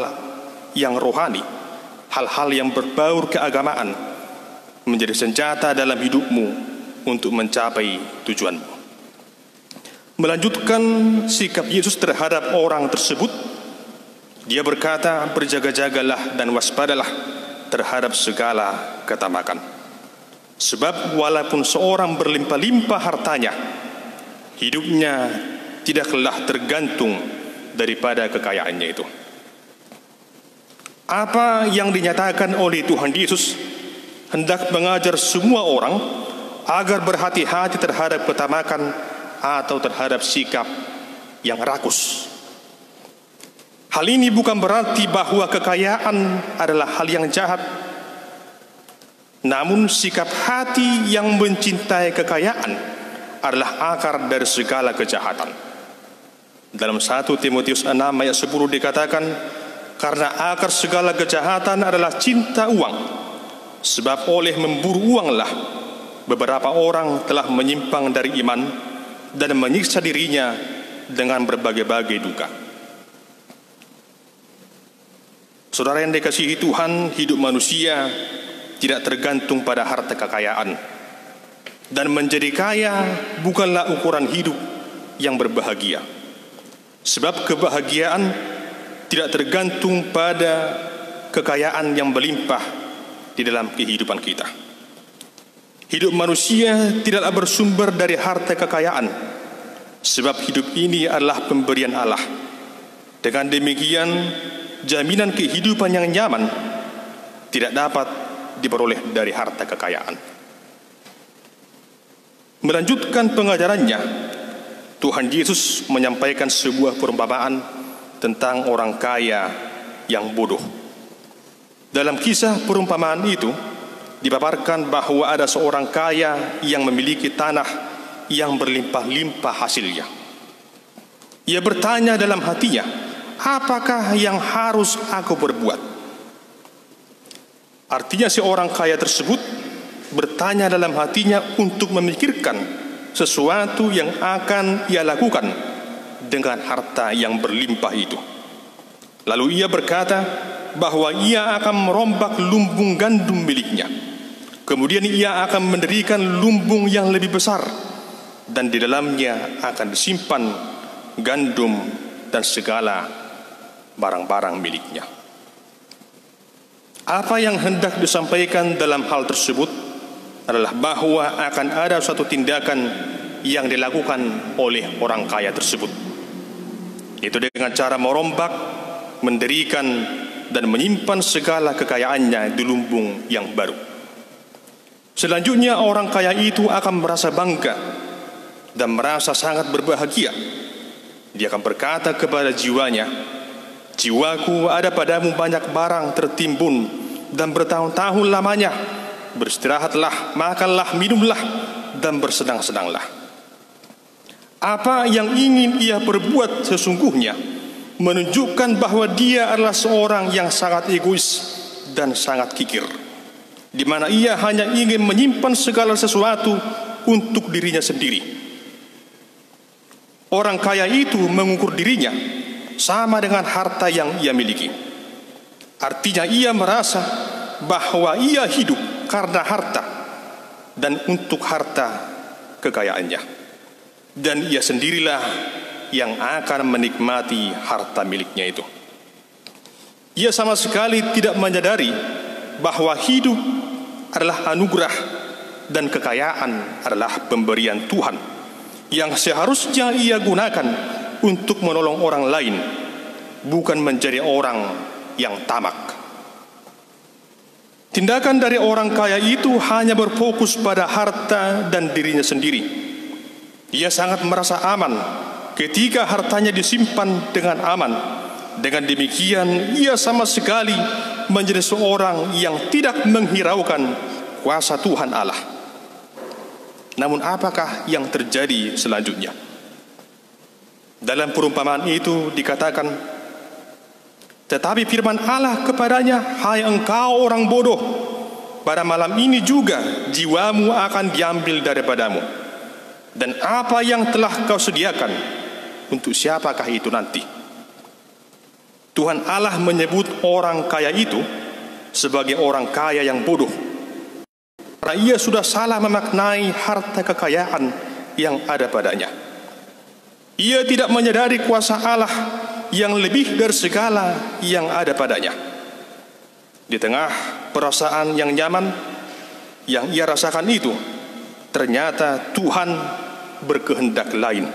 yang rohani, hal-hal yang berbaur keagamaan menjadi senjata dalam hidupmu untuk mencapai tujuanmu. Melanjutkan sikap Yesus terhadap orang tersebut, dia berkata, berjaga-jagalah dan waspadalah terhadap segala ketamakan. Sebab walaupun seorang berlimpah-limpah hartanya, hidupnya tidaklah tergantung daripada kekayaannya itu. Apa yang dinyatakan oleh Tuhan Yesus hendak mengajar semua orang agar berhati-hati terhadap ketamakan atau terhadap sikap yang rakus. Hal ini bukan berarti bahwa kekayaan adalah hal yang jahat. Namun sikap hati yang mencintai kekayaan adalah akar dari segala kejahatan. Dalam 1 Timotius 6 ayat 10 dikatakan, karena akar segala kejahatan adalah cinta uang. Sebab oleh memburu uanglah beberapa orang telah menyimpang dari iman dan menyiksa dirinya dengan berbagai-bagai duka. Saudara yang dikasihi Tuhan, hidup manusia tidak tergantung pada harta kekayaan. Dan menjadi kaya bukanlah ukuran hidup yang berbahagia. Sebab kebahagiaan tidak tergantung pada kekayaan yang berlimpah di dalam kehidupan kita. Hidup manusia tidaklah bersumber dari harta kekayaan, sebab hidup ini adalah pemberian Allah. Dengan demikian, jaminan kehidupan yang nyaman tidak dapat diperoleh dari harta kekayaan. Melanjutkan pengajarannya, Tuhan Yesus menyampaikan sebuah perumpamaan tentang orang kaya yang bodoh. Dalam kisah perumpamaan itu dipaparkan bahwa ada seorang kaya yang memiliki tanah yang berlimpah-limpah hasilnya. Ia bertanya dalam hatinya, apakah yang harus aku berbuat? Artinya seorang kaya tersebut bertanya dalam hatinya untuk memikirkan sesuatu yang akan ia lakukan dengan harta yang berlimpah itu. Lalu ia berkata bahwa ia akan merombak lumbung gandum miliknya. Kemudian ia akan mendirikan lumbung yang lebih besar, dan di dalamnya akan disimpan gandum dan segala barang-barang miliknya. Apa yang hendak disampaikan dalam hal tersebut adalah bahwa akan ada suatu tindakan yang dilakukan oleh orang kaya tersebut. Itu dengan cara merombak, mendirikan, dan menyimpan segala kekayaannya di lumbung yang baru. Selanjutnya orang kaya itu akan merasa bangga dan merasa sangat berbahagia. Dia akan berkata kepada jiwanya, "Jiwaku, ada padamu banyak barang tertimbun dan bertahun-tahun lamanya. Beristirahatlah, makanlah, minumlah, dan bersenang-senanglah." Apa yang ingin ia perbuat sesungguhnya menunjukkan bahwa dia adalah seorang yang sangat egois dan sangat kikir, di mana ia hanya ingin menyimpan segala sesuatu untuk dirinya sendiri. Orang kaya itu mengukur dirinya sama dengan harta yang ia miliki. Artinya ia merasa bahwa ia hidup karena harta dan untuk harta kekayaannya. Dan ia sendirilah yang akan menikmati harta miliknya itu. Ia sama sekali tidak menyadari bahwa hidup adalah anugerah dan kekayaan adalah pemberian Tuhan yang seharusnya ia gunakan untuk menolong orang lain, bukan menjadi orang yang tamak. Tindakan dari orang kaya itu hanya berfokus pada harta dan dirinya sendiri. Ia sangat merasa aman ketika hartanya disimpan dengan aman. Dengan demikian, ia sama sekali menjadi seorang yang tidak menghiraukan kuasa Tuhan Allah. Namun apakah yang terjadi selanjutnya? Dalam perumpamaan itu dikatakan, tetapi firman Allah kepadanya, "Hai engkau orang bodoh, pada malam ini juga jiwamu akan diambil daripadamu. Dan apa yang telah kau sediakan, untuk siapakah itu nanti?" Tuhan Allah menyebut orang kaya itu sebagai orang kaya yang bodoh, karena ia sudah salah memaknai harta kekayaan yang ada padanya. Ia tidak menyadari kuasa Allah yang lebih dari segala yang ada padanya. Di tengah perasaan yang nyaman yang ia rasakan itu, ternyata Tuhan berkehendak lain.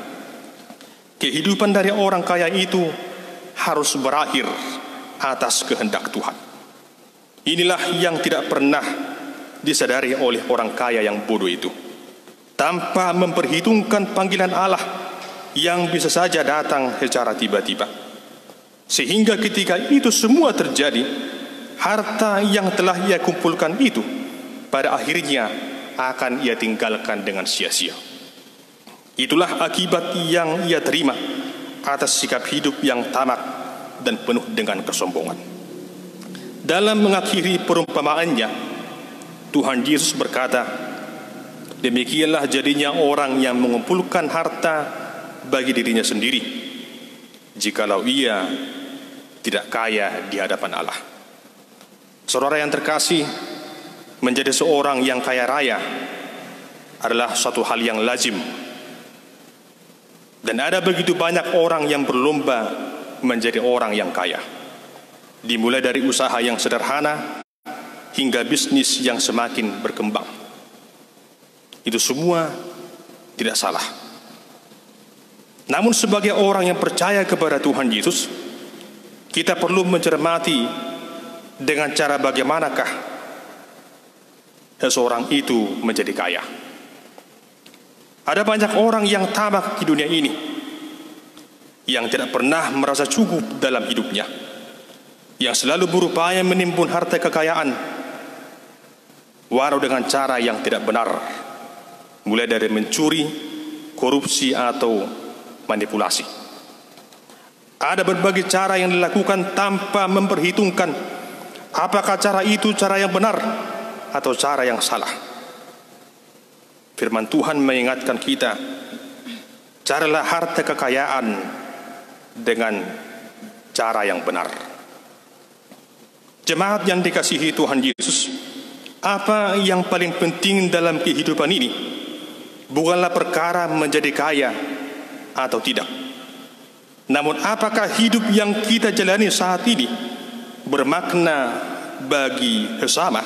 Kehidupan dari orang kaya itu harus berakhir atas kehendak Tuhan. Inilah yang tidak pernah disadari oleh orang kaya yang bodoh itu. Tanpa memperhitungkan panggilan Allah yang bisa saja datang secara tiba-tiba. Sehingga ketika itu semua terjadi, harta yang telah ia kumpulkan itu pada akhirnya akan ia tinggalkan dengan sia-sia. Itulah akibat yang ia terima atas sikap hidup yang tamak dan penuh dengan kesombongan. Dalam mengakhiri perumpamaannya, Tuhan Yesus berkata, "Demikianlah jadinya orang yang mengumpulkan harta bagi dirinya sendiri, jikalau ia tidak kaya di hadapan Allah." Saudara yang terkasih, menjadi seorang yang kaya raya adalah suatu hal yang lazim. Dan ada begitu banyak orang yang berlomba menjadi orang yang kaya. Dimulai dari usaha yang sederhana hingga bisnis yang semakin berkembang. Itu semua tidak salah. Namun sebagai orang yang percaya kepada Tuhan Yesus, kita perlu mencermati dengan cara bagaimanakah seseorang itu menjadi kaya. Ada banyak orang yang tamak di dunia ini, yang tidak pernah merasa cukup dalam hidupnya, yang selalu berupaya menimbun harta kekayaan walau dengan cara yang tidak benar, mulai dari mencuri, korupsi, atau manipulasi. Ada berbagai cara yang dilakukan tanpa memperhitungkan apakah cara itu cara yang benar atau cara yang salah. Firman Tuhan mengingatkan kita, carilah harta kekayaan dengan cara yang benar. Jemaat yang dikasihi Tuhan Yesus, apa yang paling penting dalam kehidupan ini bukanlah perkara menjadi kaya atau tidak. Namun apakah hidup yang kita jalani saat ini bermakna bagi sesama?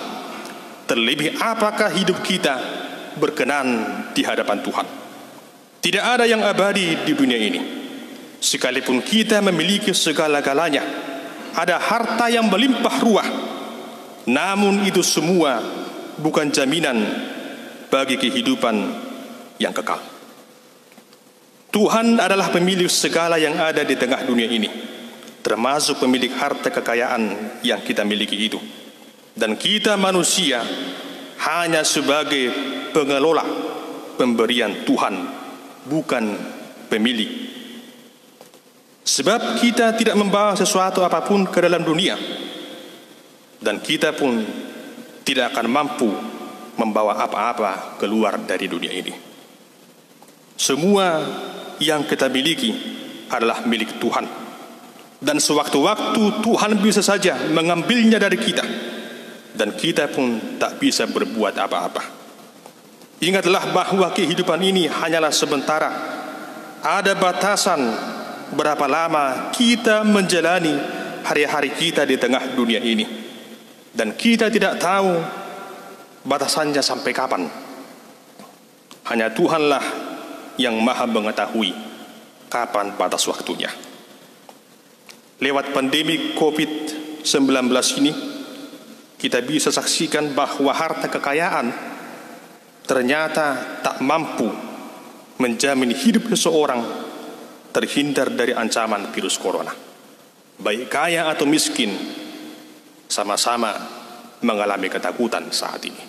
Terlebih apakah hidup kita berkenan di hadapan Tuhan? Tidak ada yang abadi di dunia ini. Sekalipun kita memiliki segala-galanya, ada harta yang melimpah ruah, namun itu semua bukan jaminan bagi kehidupan yang kekal. Tuhan adalah pemilik segala yang ada di tengah dunia ini, termasuk pemilik harta kekayaan yang kita miliki itu. Dan kita manusia hanya sebagai pengelola pemberian Tuhan, bukan pemilik. Sebab kita tidak membawa sesuatu apapun ke dalam dunia, dan kita pun tidak akan mampu membawa apa-apa keluar dari dunia ini. Semua yang kita miliki adalah milik Tuhan, dan sewaktu-waktu Tuhan bisa saja mengambilnya dari kita, dan kita pun tak bisa berbuat apa-apa. Ingatlah bahwa kehidupan ini hanyalah sementara. Ada batasan berapa lama kita menjalani hari-hari kita di tengah dunia ini, dan kita tidak tahu batasannya sampai kapan. Hanya Tuhanlah yang maha mengetahui kapan batas waktunya. Lewat pandemi COVID-19 ini, kita bisa saksikan bahwa harta kekayaan ternyata tak mampu menjamin hidup seseorang terhindar dari ancaman virus corona. Baik kaya atau miskin, sama-sama mengalami ketakutan saat ini.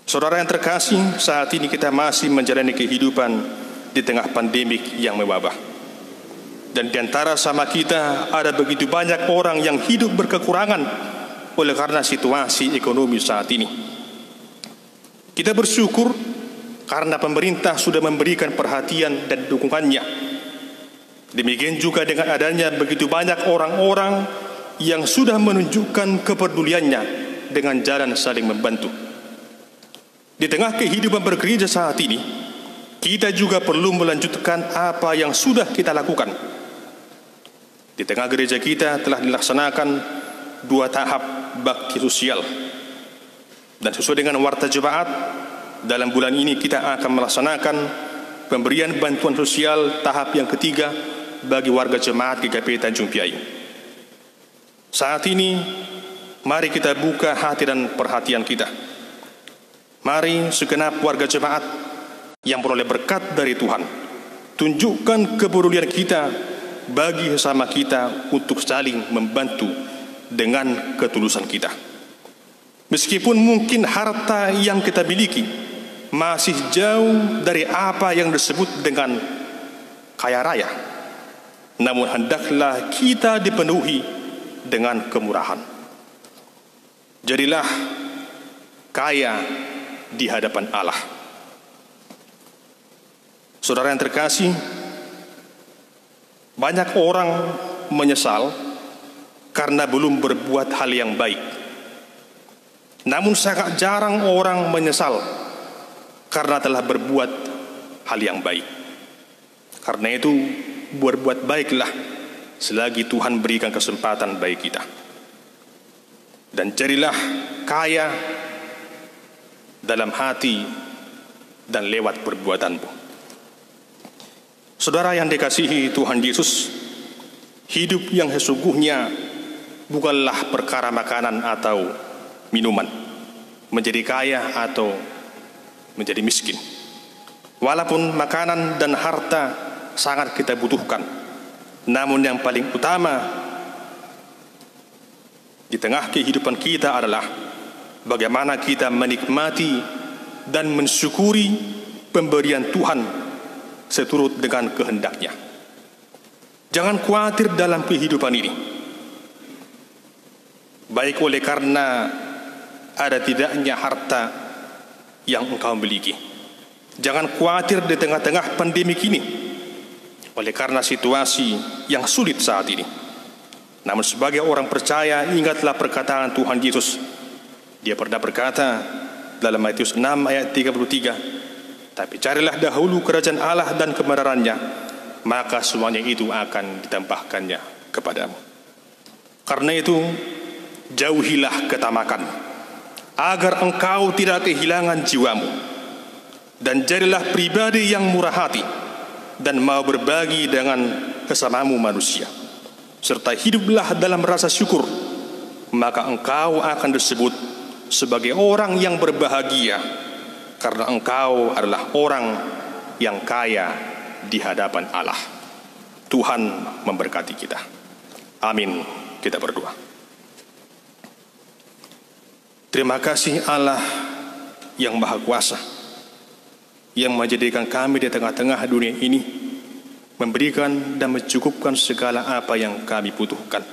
Saudara yang terkasih, saat ini kita masih menjalani kehidupan di tengah pandemik yang mewabah. Dan di antara sama kita ada begitu banyak orang yang hidup berkekurangan oleh karena situasi ekonomi saat ini. Kita bersyukur karena pemerintah sudah memberikan perhatian dan dukungannya. Demikian juga dengan adanya begitu banyak orang-orang yang sudah menunjukkan kepeduliannya dengan jalan saling membantu. Di tengah kehidupan bergereja saat ini, kita juga perlu melanjutkan apa yang sudah kita lakukan. Di tengah gereja kita telah dilaksanakan 2 tahap bakti sosial, dan sesuai dengan warta jemaat, dalam bulan ini kita akan melaksanakan pemberian bantuan sosial tahap yang ketiga bagi warga jemaat GKP Tanjung Piai. Saat ini, mari kita buka hati dan perhatian kita. Mari segenap warga jemaat yang peroleh berkat dari Tuhan, tunjukkan kepedulian kita bagi sesama kita untuk saling membantu dengan ketulusan kita. Meskipun mungkin harta yang kita miliki masih jauh dari apa yang disebut dengan kaya raya, namun hendaklah kita dipenuhi dengan kemurahan. Jadilah kaya di hadapan Allah. Saudara yang terkasih, banyak orang menyesal karena belum berbuat hal yang baik. Namun sangat jarang orang menyesal karena telah berbuat hal yang baik. Karena itu, berbuat baiklah selagi Tuhan berikan kesempatan bagi kita. Dan jadilah kaya dalam hati dan lewat perbuatanmu. Saudara yang dikasihi Tuhan Yesus, hidup yang sesungguhnya bukanlah perkara makanan atau minuman, menjadi kaya atau menjadi miskin. Walaupun makanan dan harta sangat kita butuhkan, namun yang paling utama di tengah kehidupan kita adalah bagaimana kita menikmati dan mensyukuri pemberian Tuhan seturut dengan kehendaknya. Jangan khawatir dalam kehidupan ini, baik oleh karena ada tidaknya harta yang engkau miliki. Jangan khawatir di tengah-tengah pandemi ini oleh karena situasi yang sulit saat ini. Namun sebagai orang percaya, ingatlah perkataan Tuhan Yesus. Dia pernah berkata dalam Matius 6 ayat 33, tapi carilah dahulu kerajaan Allah dan kebenarannya, maka semuanya itu akan ditambahkannya kepadamu. Karena itu, jauhilah ketamakan, agar engkau tidak kehilangan jiwamu, dan jadilah pribadi yang murah hati dan mau berbagi dengan sesamamu manusia, serta hiduplah dalam rasa syukur, maka engkau akan disebut sebagai orang yang berbahagia, karena engkau adalah orang yang kaya di hadapan Allah. Tuhan memberkati kita. Amin. Kita berdoa. Terima kasih Allah yang Maha Kuasa, yang menjadikan kami di tengah-tengah dunia ini, memberikan dan mencukupkan segala apa yang kami butuhkan.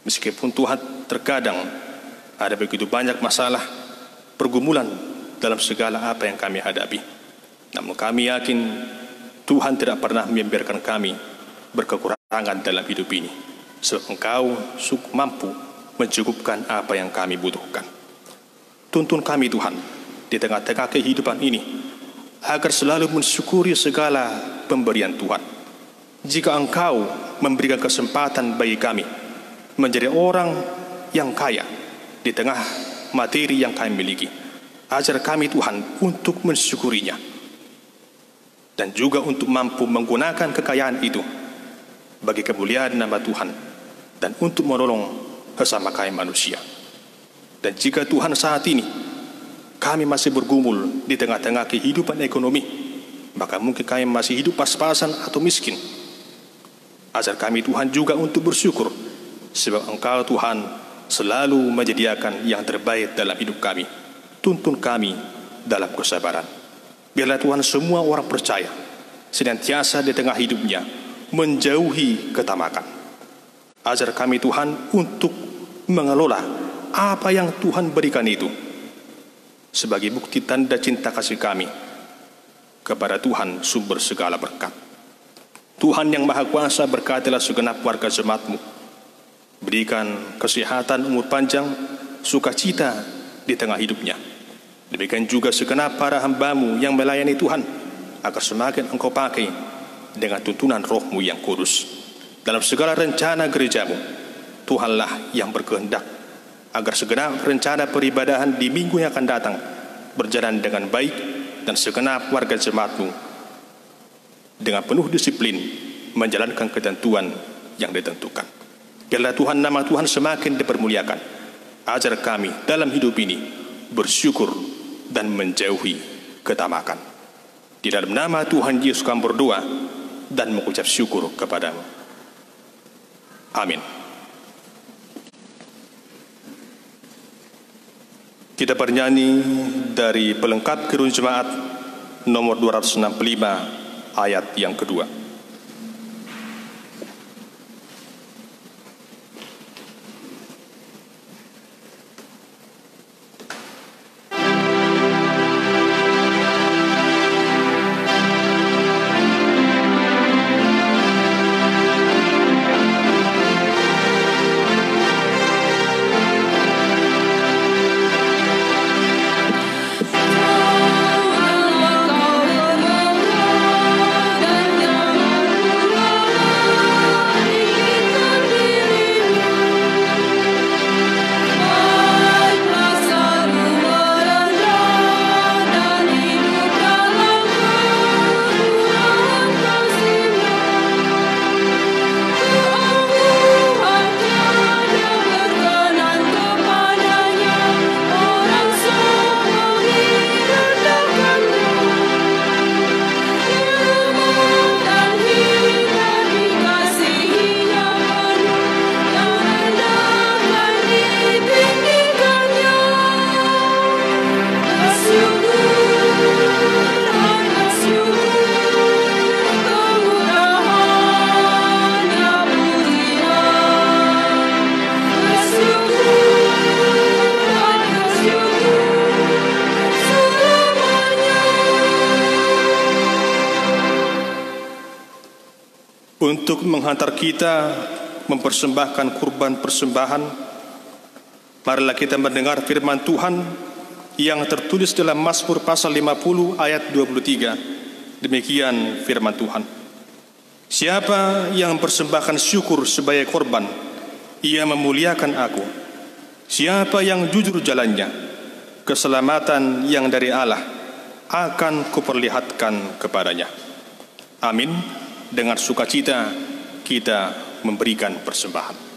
Meskipun Tuhan terkadang ada begitu banyak masalah, pergumulan dalam segala apa yang kami hadapi, namun kami yakin Tuhan tidak pernah membiarkan kami berkekurangan dalam hidup ini, sebab Engkau mampu mencukupkan apa yang kami butuhkan. Tuntun kami Tuhan di tengah-tengah kehidupan ini, agar selalu mensyukuri segala pemberian Tuhan. Jika Engkau memberikan kesempatan bagi kami menjadi orang yang kaya di tengah materi yang kami miliki, ajar kami Tuhan untuk mensyukurinya, dan juga untuk mampu menggunakan kekayaan itu bagi kemuliaan nama Tuhan dan untuk menolong sesama kami manusia. Dan jika Tuhan saat ini kami masih bergumul di tengah-tengah kehidupan ekonomi, maka mungkin kami masih hidup pas-pasan atau miskin, ajar kami Tuhan juga untuk bersyukur, sebab Engkau Tuhan selalu menyediakan yang terbaik dalam hidup kami. Tuntun kami dalam kesabaran. Biarlah Tuhan semua orang percaya senantiasa di tengah hidupnya menjauhi ketamakan. Ajar kami Tuhan untuk mengelola apa yang Tuhan berikan itu sebagai bukti tanda cinta kasih kami kepada Tuhan sumber segala berkat. Tuhan yang Maha Kuasa, berkatilah segenap warga jemaat-Mu. Berikan kesehatan, umur panjang, sukacita di tengah hidupnya. Demikian juga segenap para hamba-Mu yang melayani Tuhan, agar semakin Engkau pakai dengan tuntunan Roh-Mu yang kudus. Dalam segala rencana gereja-Mu, Tuhanlah yang berkehendak agar segenap rencana peribadahan di minggu yang akan datang berjalan dengan baik, dan segenap warga jemaat-Mu dengan penuh disiplin menjalankan ketentuan yang ditentukan. Biarlah Tuhan, nama Tuhan semakin dipermuliakan. Ajar kami dalam hidup ini bersyukur dan menjauhi ketamakan. Di dalam nama Tuhan Yesus kami berdoa dan mengucap syukur kepada-Mu. Amin. Kita bernyanyi dari pelengkap Gerun Jemaat nomor 265 ayat yang kedua. Untuk menghantar kita mempersembahkan kurban persembahan, marilah kita mendengar firman Tuhan yang tertulis dalam Mazmur pasal 50 ayat 23. Demikian firman Tuhan. Siapa yang mempersembahkan syukur sebagai korban, ia memuliakan aku. Siapa yang jujur jalannya, keselamatan yang dari Allah akan kuperlihatkan kepadanya. Amin. Dengan sukacita kita memberikan persembahan.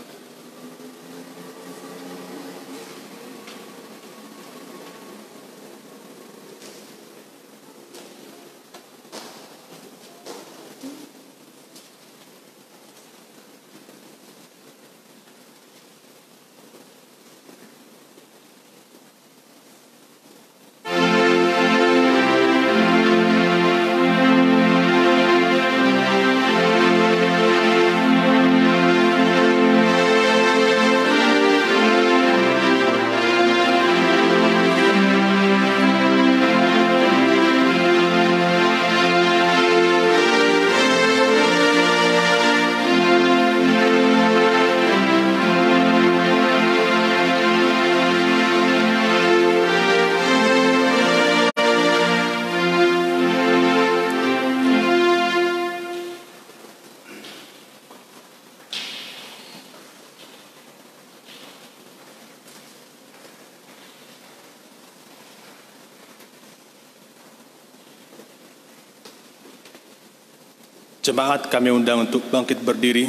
Jemaat kami undang untuk bangkit berdiri.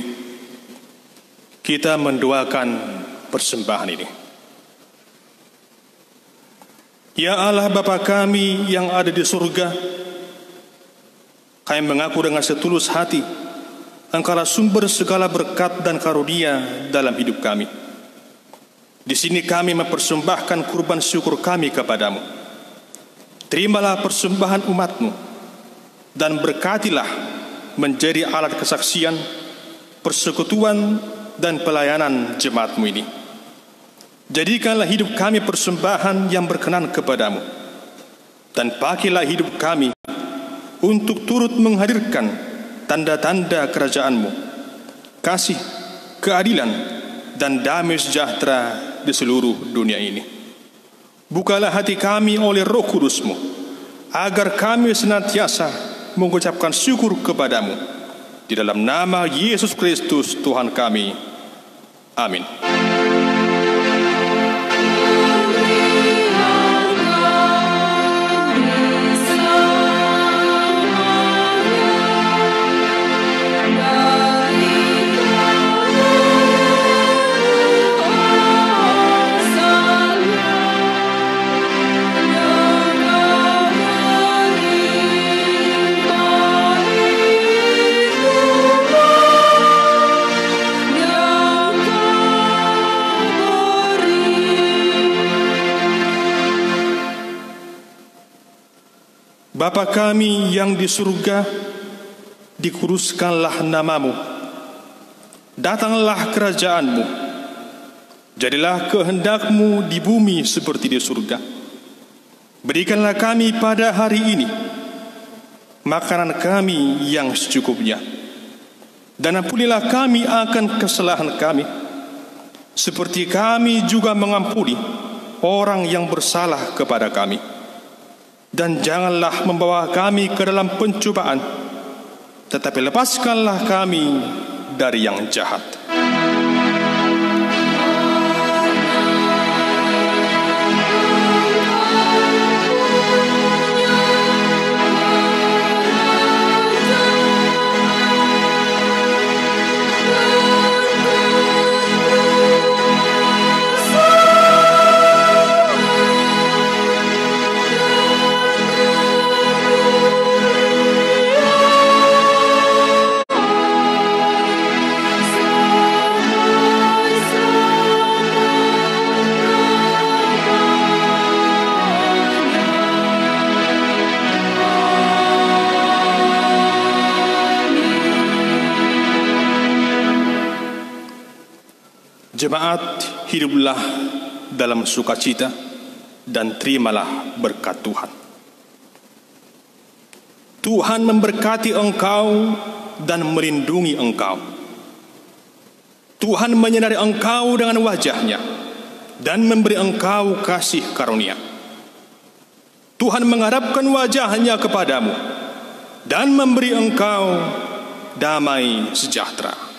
Kita mendoakan persembahan ini. Ya Allah Bapa kami yang ada di surga, kami mengaku dengan setulus hati Engkaulah sumber segala berkat dan karunia dalam hidup kami. Di sini kami mempersembahkan kurban syukur kami kepadamu. Terimalah persembahan umat-Mu dan berkatilah menjadi alat kesaksian, persekutuan dan pelayanan jemaat-Mu ini. Jadikanlah hidup kami persembahan yang berkenan kepadamu, dan pakailah hidup kami untuk turut menghadirkan tanda-tanda kerajaan-Mu, kasih, keadilan, dan damai sejahtera di seluruh dunia ini. Bukalah hati kami oleh Roh Kudus-Mu, agar kami senantiasa mengucapkan syukur kepadamu. Di dalam nama Yesus Kristus Tuhan kami. Amin. Bapa kami yang di surga, dikuduskanlah namamu. Datanglah kerajaan-Mu. Jadilah kehendak-Mu di bumi seperti di surga. Berikanlah kami pada hari ini makanan kami yang secukupnya. Dan ampunilah kami akan kesalahan kami, seperti kami juga mengampuni orang yang bersalah kepada kami. Dan janganlah membawa kami ke dalam pencobaan, tetapi lepaskanlah kami dari yang jahat. Jemaat, hiduplah dalam sukacita dan terimalah berkat Tuhan. Tuhan memberkati engkau dan melindungi engkau. Tuhan menyinari engkau dengan wajah-Nya dan memberi engkau kasih karunia. Tuhan menghadapkan wajah-Nya kepadamu dan memberi engkau damai sejahtera.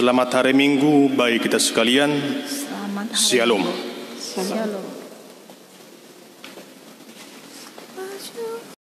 Selamat hari Minggu bagi kita sekalian. Selamat hari Shalom. Shalom.